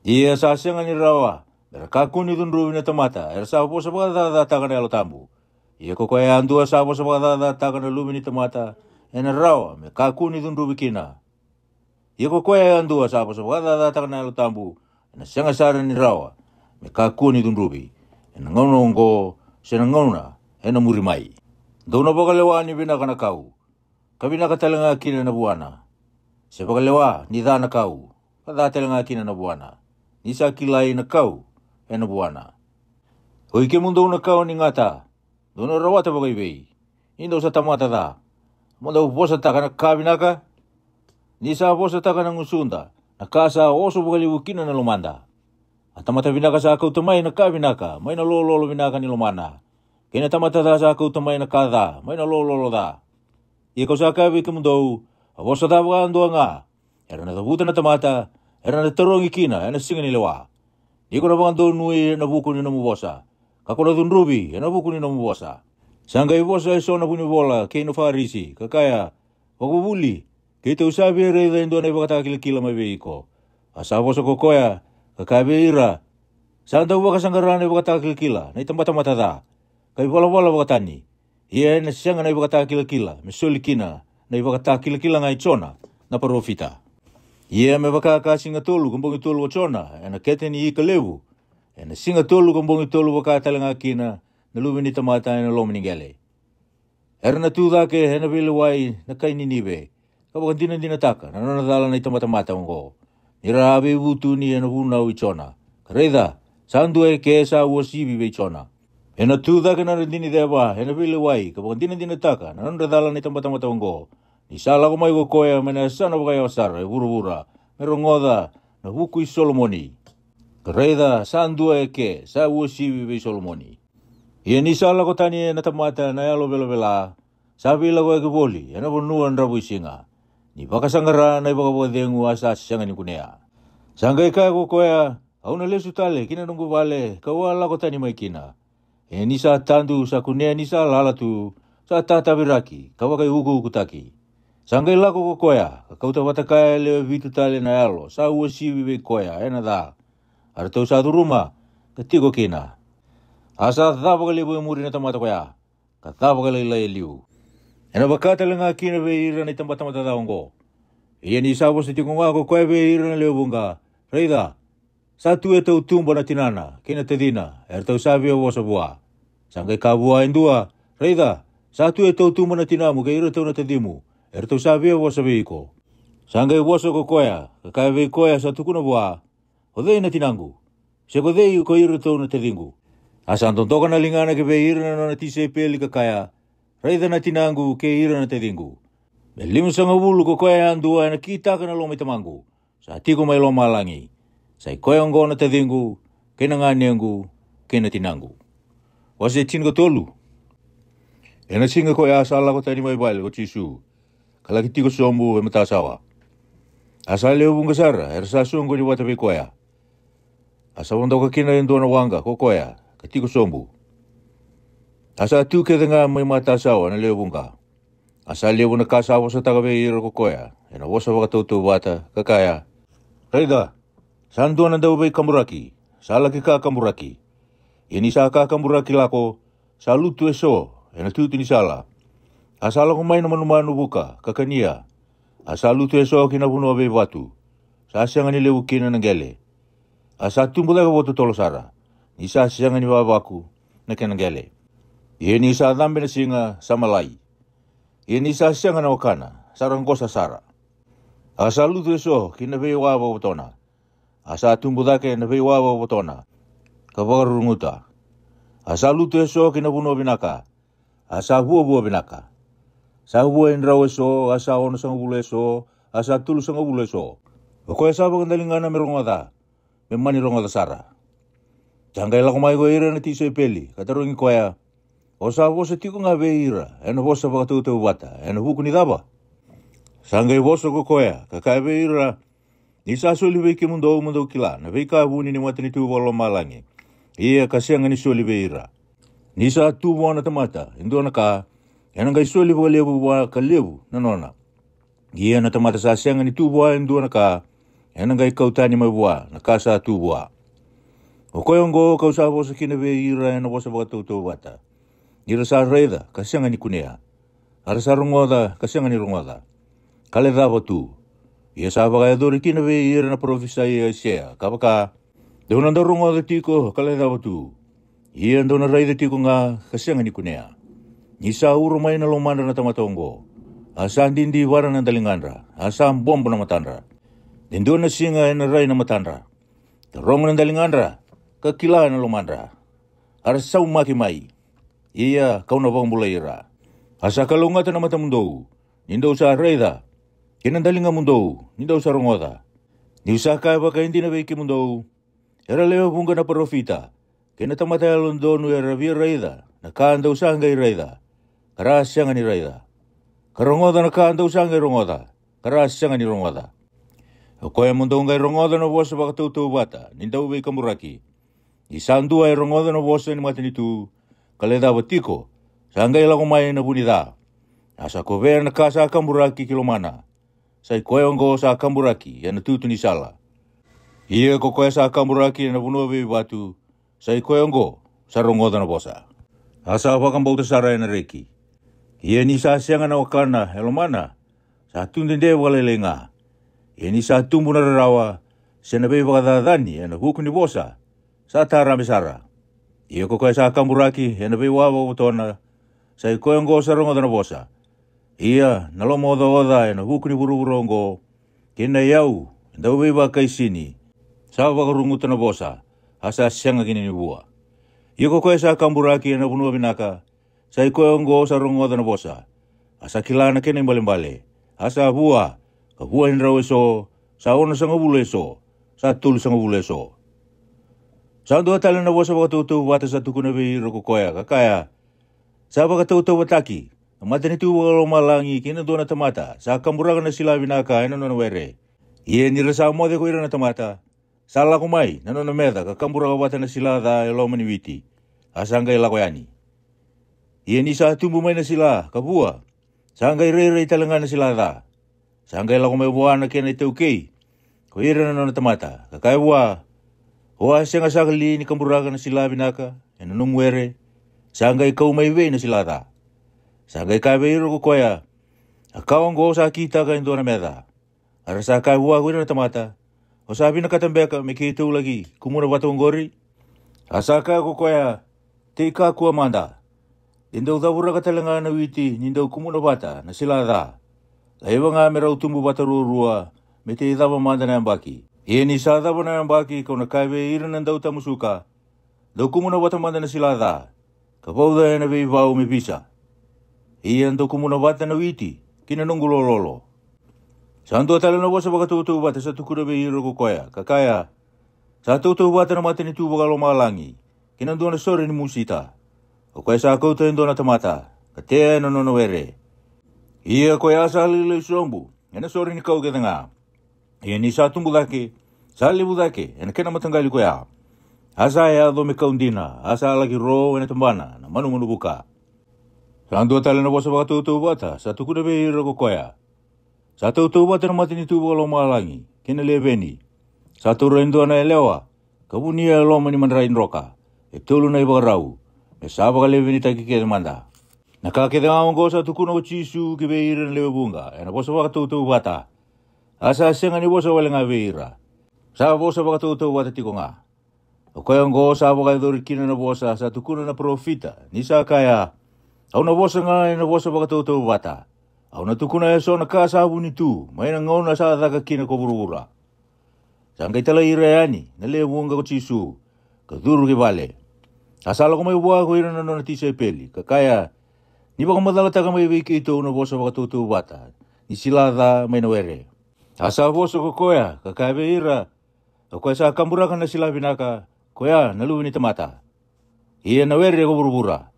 Ia sa senga ni rawa, mera kakuni dunrubi na tamata, era sa bosa baka da takana alo tambu. Ia ko koe andua sa bosa baka da takana lumi ni tamata, ena rawa me kakuni dunrubi kina. Ia ko koe andua sa bosa baka da takana alo tambu, ena senga sara ni rawa, me kakuni dunrubi, ena ngono ngo, sena ngona, ena muri mai. Dona baka lewa ni bina kana kau. Kabina ka talanga kina na buana. Se baka lewa ni dana kau. Kada talanga kina na buana. Ni sa kilai na kau e na buana. Hoi ke mundo na kau ni ngata. Dona rawata baka ibei. Indo sa tamata da. Manda uposa taka na kabina ka. Ni sa uposa taka na ngusunda. Na kasa oso baka liwu kina na lumanda. Atamata binaka sa kau tamay na kabina ka. May na lolo binaka ni lumana. Kena tamata da sa kau tamay na kada, may na lolo da. Ia kau sa kawi ke mundou, a bosa da baka andua nga. Era na tabuta na tamata, era na tarongi kina, era na singa ni lewa. Ia kau na baka andua nui na buku ni namu bosa. Kako na dunrubi, na buku ni namu bosa. Sangga I bosa iso na puni bola, kei no farisi, kakaya, wakubuli, kei te usabi e reida indua na ibaka kila mai veiko. Asa bosa kokoya, kakaya beira, sanda ubaka sanggarana ibaka kila, na itamata da. Kai wala wakatani. Ia na sianga na ibaka kila, me soli kina, na ibaka kila ngai chona, na parofita. Ia me baka ka singa tolu, kumbongi tolu wa chona, na keteni I kalewu. Na singa tolu, kumbongi tolu waka talanga kina, na lumini tamata na lomini gale. Era na tuda ke, na vile wai, na kai niniwe. Kabaka dina taka, na nana dala na itamata wango. Nira abe wutu ni na wuna ui chona. Kareda, sandu e ke sa uasibi be chona. Ena tuda ka na dini dewa, ena vile wai, kapag dina taka, na nanda dala ni tamata wango. Ni sala ko mai ko koya, mena sana wakaya wasara, e vura, mero ngoda, na huku I Solomoni. Kareda, sandu e ke, sa uasibi be Solomoni. Ia ni sala ko tani na tamata na yalo bela, sabi lago e keboli, ena bonuan rabu isinga. Ni baka sangara na ibaka dengu asa sanga ni kunea. Sangga ika ko koya, au na lesu tale, kina nunggu vale, kawala ko tani mai kina. E ni sa tandu sa kunea ni sa lalatu, sa tatabiraki, kawakai uku taki. Sangga lako ko koya, kauta watakaya leo vitu tale na yalo, sa uasibi be koya, ena da. Arto sa rumah, ketiko kina. Asa thaba kalibu muri na tamata koya, kathaba kalila liu. Ena bakata lenga kina be ira na tamata daongo. Ia ni sa bosa tiko ngako koya be ira na leo bunga. Reida, sa tu tau tumba na tinana, kina tedina, ertau sabi o bosa bua. Sangga kabua indua, reida, sa tu tau tumba na tinamu, kaya ira tau na tedimu, ertau sabi o bosa beiko. Sangga bosa ko koya, kakaya be koya sa tukuna bua, hodei na tinangu, se kodei ko ira tau na tedingu. Asan tontoka na lingana ke be ira na tise peli kakaya, reida na tinangu ke ira na tedingu. Me limu sanga wulu ko koya andua na kita ka na lomay tamangu, sa tiko may loma langi. Sa koya ngo na tedingu, kena nganiangu, kena tinangu. Wase tin ko tolu. Ena singa ko ya sala ko tani mai bal ko chisu. Kala kiti ko sombu e matasawa. Asa leo bunga sara, ersa sungo di wata be koya. Asa wanda ko kina endo na wanga ko koya, kiti ko sombu. Asa tu ke denga mai matasawa na leo bunga. Asa leo na kasawa sa taga be iro ko koya. Ena wasa waka tautu wata, kakaya. Reida, sandu na daw be kamuraki. Sala ki ka kamuraki. Ini sa ka kamuraki lako, sa lutu eso, ena tutu ni sala. Asala ko may naman buka, kakania. Asa lutu eso kinabuno abe watu. Sa siya nga nilewu kina ng gele. Asa tumbo ka boto tolo sara. Ni sa siya nga ni babaku na kinang gele. Iyan ni sa dambe na singa sa malay. Iyan ni sa siya nga na wakana, sarang ko sa sara. Asa lutu eso kinabe waba botona. Asa tumbo ke nabe waba botona. Kabagarunguta. Asa lutu eso kinabuno binaka. Asa buo binaka. Sa buo indraw eso, asa ono sang bulo eso, asa tulu sang bulo eso. Oko esa bagandalingana merongada. Memani rongada sara. Jangai la kumai ko ira na tiso peli. Katarungi koya. O sa vosa tiko ngā veira, e na vosa whakatūtau wata, e na huku ni daba. Sangai vosa ko koea, ka kai veira, ni sa soli veiki mundo ki la, na veika vuni ni wata ni tūwalo malangi. Ia ka sianga ni soli veira. Ni sa tūwa na tamata, indo na ka, e na ngai soli wa levu wa ka levu, na nona. Ia na tamata sa sianga ni tūwa indo na ka, e na ngai kautani mai wa, na ka sa tūwa. O koe ongo kau sa vosa kina veira, e na vosa whakatūtau wata. Ira sa reida, ka sianga ni kunea. Ara sa rongoda, ka sianga ni rongoda. Kale dava tu. Ia sa whakaiadori kina veira na profisa ia sea. Ka waka, deuna nda rongoda tiko, kale dava tu. Ia ndona reida tiko ngā, ka sianga ni kunea. Ni sa uro mai na lomanda na tamatongo. Asa ndindi wara na dalingandra. Asa mbombo na matandra. Dindona singa e na rai na matandra. Rongo na dalingandra, ka kila na lomandra. Ara sau maki mai. Ia kauna wangmula ira. Asa kalungata na mata mundou. Nindau sa reida. Kinandalinga mundou. Nindau sa rongoda. Ni usa kai waka hindi na veiki mundou. Era leo bunga na parofita. Kina tamata ya londonu era via reida. Na kaanda usangai reida. Kara sianga ni reida. Karongoda na kaanda usangai rongoda. Kara sianga ni rongoda. Koe mundou ngai rongoda na vosa wakatutau wata. Nindau veika muraki. Isandua e rongoda na vosa ni mata ni tu. Kale dawa tiko, sangai lako mai na punida. Asa ko vea na ka sa kamburaki kilomana. Sai koe ongo sa kamburaki, ya na tutu ni sala. Ia ko koe sa kamburaki na punua bebi batu, sai koe ongo sa rongoda na bosa. Asa wakambauta sara na reki. Ia ni sa sianga na wakana, helomana, sa tundende walelenga. Ia ni sa tumbu na rarawa, sa na bebi wakadadani, ya na huku ni bosa, sa tarame sara. Ia ko koe sa kamburaki, e na bei wawa utona, sa i koe ongo sa rongoda na bosa. Ia, na lomo oda e na hukuni buruburongo, kena iau, ndau bei wakai sini, sa wakarunguta na bosa, asa sianga kini ni bua. Ia ko koe sa kamburaki, e na punua binaka, sa i koe ongo sa rongoda na bosa, asa kilana kena imbale-mbale, asa bua, ka bua hindrau eso, sa ona sanga bule eso, sa tulu sanga bule eso. Sando atala na vosa wakatutau wata sa tukuna veira ko koea, kakaya. Sa wakatutau wataki, mata ni tu malangi kina dona tamata, sa kamburaka na sila binaka, ina nona were. Ia nira sa mode ko ira na tamata, sa lako mai, na nona meda, ka kamburaka wata na sila da eloma ni witi, asangay lako yani. Ia ni sa tumbu mai na sila, kabua, sangay re talanga na sila da, sangay lako mai buwana kena itau kei, ko ira na nona tamata, kakaya bua, Oa sianga sakali ni kamburaka na sila binaka, e na nungwere, sangai kau mai wei na sila ta. Sangai kai wei roko koea, a kawango sa kita ka indo na meda. Ara sa kai hua gwira na tamata, o sabi na katambeka me kitau lagi, kumuna watongori. Asa kai ko koea, te ka kua manda. Indau dhabura katalanga na witi, nindau kumuna wata na sila ta. Laiwa nga merau tumbu wata rua, me te dhaba manda na ambaki. Ia ni sa dhaba na ambaki kau na kaiwe ira na ndau tamusuka. Dau kumuna wata manda na sila dha. Ka pauda e na vei vau me pisa. Ia ndau kumuna wata na witi. Kina nungu lololo. Santo atala na wasa wakatutau wata sa tukura vei ira ko koea. Kakaya. Sa tutau wata na mata ni tu wakalo malangi. Kina ndua na sore ni musita. Ko koea sa kouta ndua na tamata. Ka tea na nono were. Ia koea asa lilo isombu. Ena sore ni kau keta ngā. Ia ni sa tumbu dake, sa libu dake, ena kena matangali koea. Asa e ado me kaundina, asa lagi ro ena tumbana, na manu buka. Sandu atale na wasa wakatutau wata, sa tukuna vei ira ko koea. Sa tutau wata na mati ni tu wakalo malangi, kena leveni. Sa turu endo na elewa, kabuni e loma ni manrain roka, e tulu na ibagarau, me sa waka leveni taki keda manda. Nakakeda ngawango sa tukuna uchisu ki vei ira na lewe bunga, ena wasa wakatutau wata. Asa senga ni bosa wale nga veira. Sa bosa wakatutau wata tiko nga. O kaya ngo sa wakadori kina na bosa sa tukuna na profita. Ni sa kaya. Au na bosa nga na bosa wakatutau wata. Au na tukuna eso na ka sabu ni tu. May na ngau na sa daga kina ko burura. Sangkay tala ira yani. Nalewa nga ko chisu. Kaduru ki vale. Asala ko may buwa ko ira na natisa peli. Kakaya. Ni ba kamadalata ka may wiki ito na bosa wakatutau wata. Ni sila da may nawere. Asa boso ko koea, kakaiwe ira. O koea sa kamburaka na sila binaka, koea naluwi ni tamata. Ia na weri ko burubura.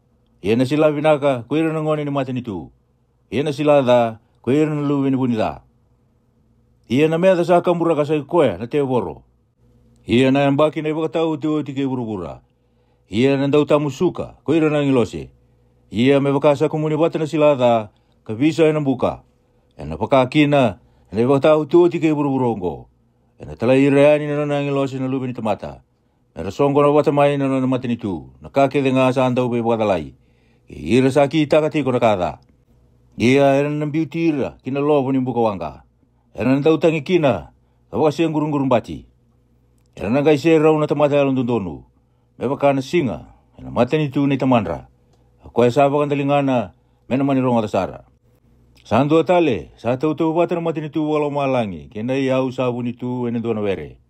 Ia na sila vinaka kuira na ngoni ni matini tu. Ia na sila da kuira na luwi ni buni da. Ia na mea da sa kambura kasai koea na te voro. Ia na yambaki na ibakatau te oti ke burubura. Ia na ndau tamu suka kuira na ngilose. Ia me bakasa kumuni bata na sila da ka visa na buka. Na pakakina na ibakatau te oti ke buruburongo. Na tala ireani na ngilose na luwi ni tamata. Na songo na wata mai na matini tu. Na kake de nga sa andau be bakatalai. Ira sa ki takatiko na kada. Ia era na beauty ira kina lobo ni buka wanga. Era na tau tangi kina kawasi ang gurung bati. Era na gai se rau na tamata alon dondonu. Me baka na singa na matini tu ni tamandra. Ako ay saba kan talingana mena manironga tasara. Sando atale sa tau bata na matini tu wala malangi kina iau sabu ni tu ene dona were.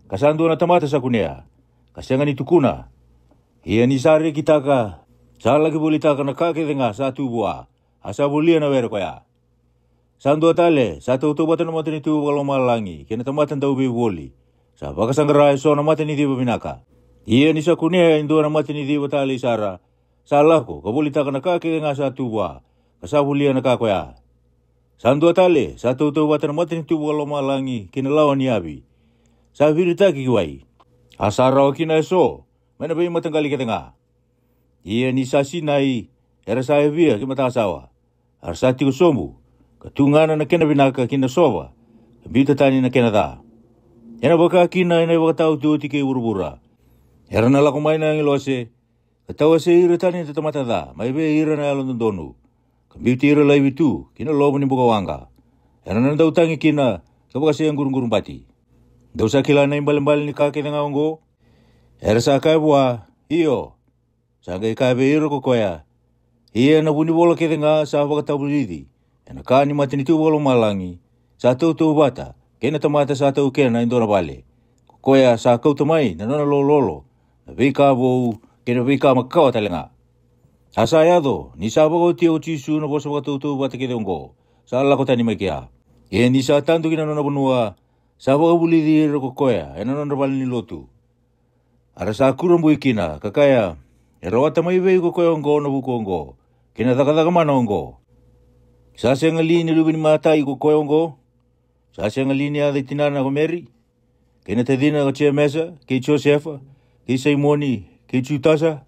Kasando na tamata sa kunea. Kasenga ni tukuna. Ia ni sari kitaka. Sa lagi boleh taka na kake denga satu buah. Asa boleh na wera koya. Sando atale satu bata na matini tu wala malangi kina tamatan tau be boli. Sa baka sangara so na matini di binaka. Ia ni sa kunea indo na matini di batali sara. Sa lako ka boleh taka na kake denga satu buah. Kasa boleh na kakoya. Sando atale satu bata na matini tu wala malangi kina lawan ni abi. Sa virita ki kiwai. Asara kina so. Mana bayi matanggali ke tengah. Ia ni sasinai. Era sa evia ki matasawa. Arsati ko somu. Katungana na kena binaka kina soba. Bita tani na kena da. Yana baka kina ina baka tau tu tike urubura. Era na lako mai na ngilose. Katawa se ira tani na tamata da. Mai be ira na alon donu. Kambiti ira laiwi tu. Kina lobo ni buka wanga. Era na dau tangi kina. Kabaka se ang gurung bati. Dau sa kila na imbal ni kake na ngawango. Era sa kai bua. Iyo. Sa kai kai be ira ko koya. Ia na buni bola ke nga sa baka tau bulidi. Ena kani matini tu bolo malangi. Sa tau bata. Kena tamata sa tau kena indora bale. Koya sa kau tamai na nona lolo. Na vika bou. Kena vika makawa talenga. Asa yado. Ni sa baka tio chisu na bosa baka tau bata ke deongo. Sa lako tani makia. Ia ni sa tantu kina nona bunua. Sa baka bulidi ira ko koya. Ena nona bale ni lotu. Ara sa kurambu ikina. Kakaya. Era wata mai vei ko koe ongo na buko ongo. Kena taka mana ongo. Sa se ngalini lubi ni matai ko koe ongo. Sa se ngalini ada itinana ko meri. Kena te dina ko chia mesa. Kei Josefa. Kei Saimoni. Kei Chutasa.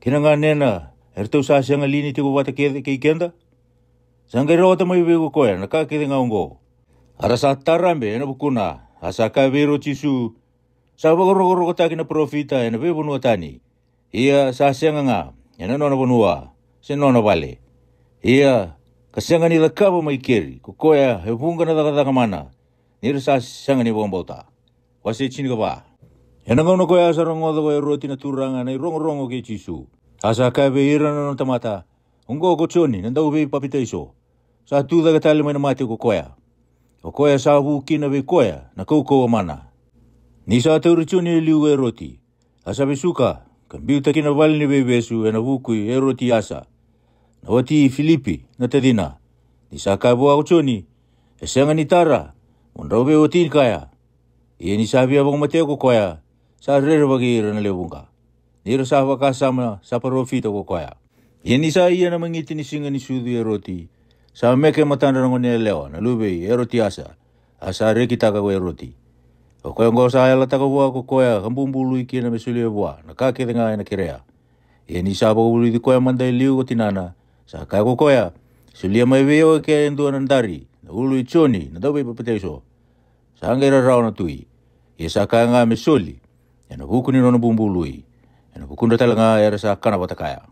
Kena ngā nena. Ertau sa se ngalini tiko wata kei kenda. Sanga era wata mai vei ko koe. Na ka kede ngā ongo. Ara sa tarambe ena bukuna. Asa ka vero chisu. Sa wakoroko taki na profita ena vei bunua tani. Ia sa senga nga, ena nona bonua, se nona vale. Ia kasenga ni lakaba mai keri, kukoya he punga na daga mana. Nira sa senga ni bombauta. Wase chini ka ba. Ena ngono koya sa rongo da koya roti na turanga na rongo ke chisu. Asa kabe ira na tamata. Ungo ko choni na dau be papita iso. Sa tu daga tali mai na mate kukoya. Kukoya sa buki na be koya na kouko mana. Ni sa tauri choni liu roti. Asa besuka. Kambiuta kina wali ni bebesu ena vukui roti asa. Na wati Filipi na tadina. Ni saka bua kuchoni. Esenga ni tara. Unrau be wati kaya. Ia ni sabi abang mateo ko koya. Sa rere bagi ira na lewunga. Nira sa wakasama sa parofita ko koya. Ia ni sa iya na mangiti ni singa ni sudu roti. Sa meke matanda na ngone lewa na lube roti asa. Asa rekitaka ko roti. O koe ngo sa ala taka bua ko koea kambumbulu iki na mesuli e bua na kake denga ena kirea. Ia ni sa baka bulu di koea mandai liu ko tinana. Sa kai ko koea. Sulia mai veo ke endua nandari. Na ulu i choni na dawe papateso. Sa angaira rao na tui. Ia sa kai nga mesuli. Ia na buku ni nona bumbulu i. Ia na bukunda tala nga era sa kana batakaya.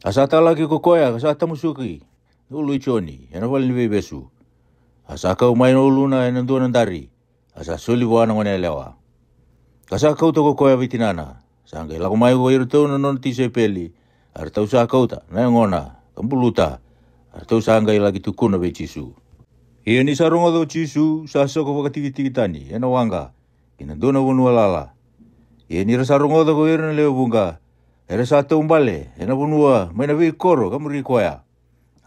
Asa tala ki ko koea sa tamusuki. Na ulu i choni. Ia na wali ni bebesu. Asa kau mai na ulu na endua nandari. Asa suli wana ngone lewa. Kasa kau toko koea vitinana. Sangge lako mai ko iru na non tise peli. Artau sa kau ta na ngona kambuluta. Artau sangge lagi tukuna be chisu. Ia ni saronga do chisu sa soko wakatiki tani ena wanga. Kina dona bunua lala. Ia ni saronga do ko iru na lewa bunga. Era sa tau mbale ena bunua maina vi koro kamuri koea.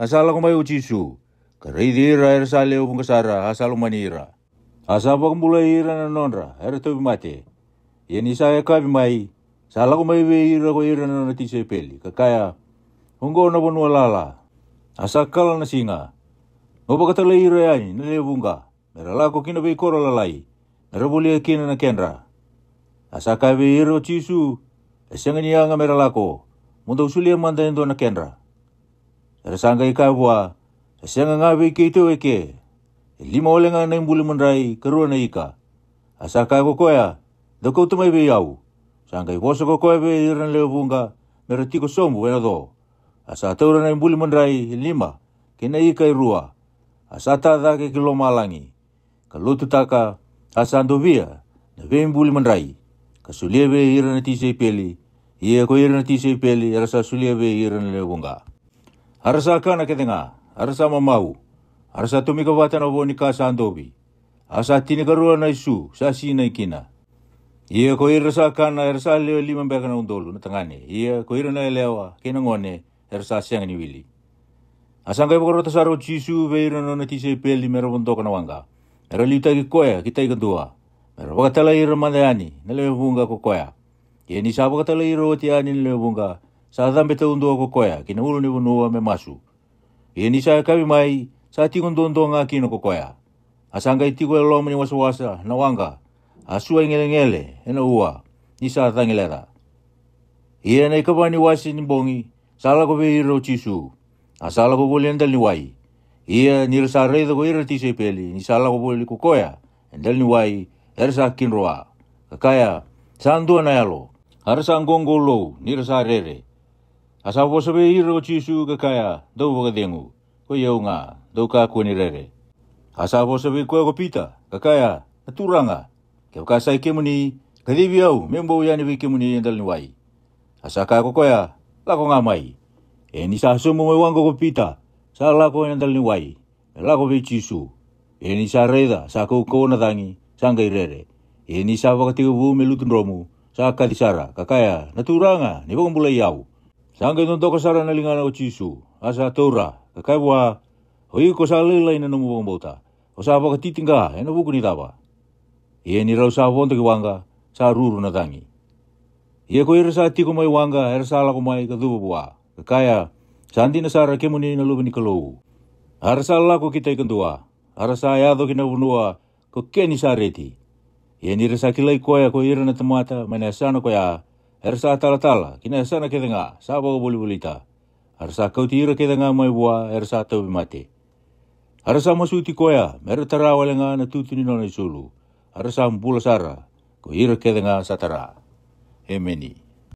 Asa lako mai o chisu. Kareidi ira era sa lewa bunga sara asalo manira. Asa baka mulai ira na nonra, era tobi mate. Ia ni sa kabi mai, Sa lako mai ve ira ko ira na tise peli. Kakaya, hongo na bonua lala. Asa kala na singa. Ngopa katala ira yani, na levunga. Mera lako kina ve kora lalai. Mera boli kina na kenra. Asa kai ve ira o chisu. Esenga ni anga mera lako. Munda usulia manda endo na kenra. Era sanga ikai bua. Esenga nga ve ke ito eke. Lima olenga na imbuli mandrai karua na ika. Asa kai kokoya. Dako tumai ve yau. Sanga iwoso kokoya ve ira na levunga. Mera tiko sombu wena do. Asa taura na imbuli mandrai lima. Kena ika irua. Asa tada ke kilo malangi. Kalutu taka asa andovia. Na ve imbuli mandrai. Kasulia ve ira na tise peli. Ia ko ira na tise peli. Arasa sulia ve ira na levunga. Arasa kana ketenga. Arasa mamau. Arasa tumika wata na woni kasa andovi. Asa tini karua na isu. Sasi na ikina. Ia ko ira sa kana. Arasa leo lima mbeka na undolu na tangane. Ia ko ira na elewa. Kena ngone. Arasa siang ni wili. Asanga ipo karota saro chisu. Ve ira na tise peli. Mera wondoka na wanga. Mera liuta ki koya. Kita ikandua. Mera wakatala ira mandayani. Na levunga ko koya. Ia ni sa wakatala ira o tiani na levunga. Sa dhambe te undua ko koya. Kina ulu ni wunua me masu. Ia ni sa kawi mai. Sa tikundondo nga kino ko koya. Asanga itiko eloma ni wasa na wanga. Asua ngele ena ua. Ni sa thangilera. Ia na ikabani wasi ni bongi. Sala ko ve ira o chisu. Asala ko boli endal ni wai. Ia ni rasa reida ko ira tise peli. Ni sala ko boli ko koya. Endal ni wai. Ersa kinroa. Kakaya. Sa andua na yalo. Arasa ngongo low. Ni rasa rere. Asa wosa ve ira o chisu kakaya. Dau wakadengu. Ko iau nga. Dau ka kuni rere. Asa wosa ve koe ko pita. Kakaya. Naturanga. Kau kasai kemuni. Kadivi au. Membo yani ve kemuni endal ni wai. Asa kaya ko koya. Lako nga mai. E ni sa sumo me wango ko pita. Sa lako endal ni wai. Lako ve chisu. E ni sa reida. Sa kou na tangi. Sanggai rere. E ni sa wakatiga vu me lutun romu. Sa kadisara. Kakaya. Naturanga. Ni wakambula iau. Sanggai nontoka sara na lingana o chisu. Asa taura. Kakaya wa. Hoi ko sa lelai na namu wakambota. O sa wakatitinga. Ena buku ni taba. E ni rau sa wonto ki wanga. Sa ruru na tangi. Ia ko ira sa tiko mai wanga. Era sa lako mai ka dhuba bua. Kakaya. Sandi na sara kemuni na lupa ni kalou. Arasa lako kita ikan tua. Arasa ayado kina unua. Ko keni sa reti. Ia ni rasa kilai koya ko ira na tamata. Mana sana koya. Arasa tala-tala. Kina sana ketenga. Saba ko boli-bolita. Arasa kau tira ketenga mai bua. Arasa tau mate. Arasa masuti koya. Mera tarawa lenga na tutuni nona isulu. Arasa mbula sara. Ko ira ketenga satara. Emeni.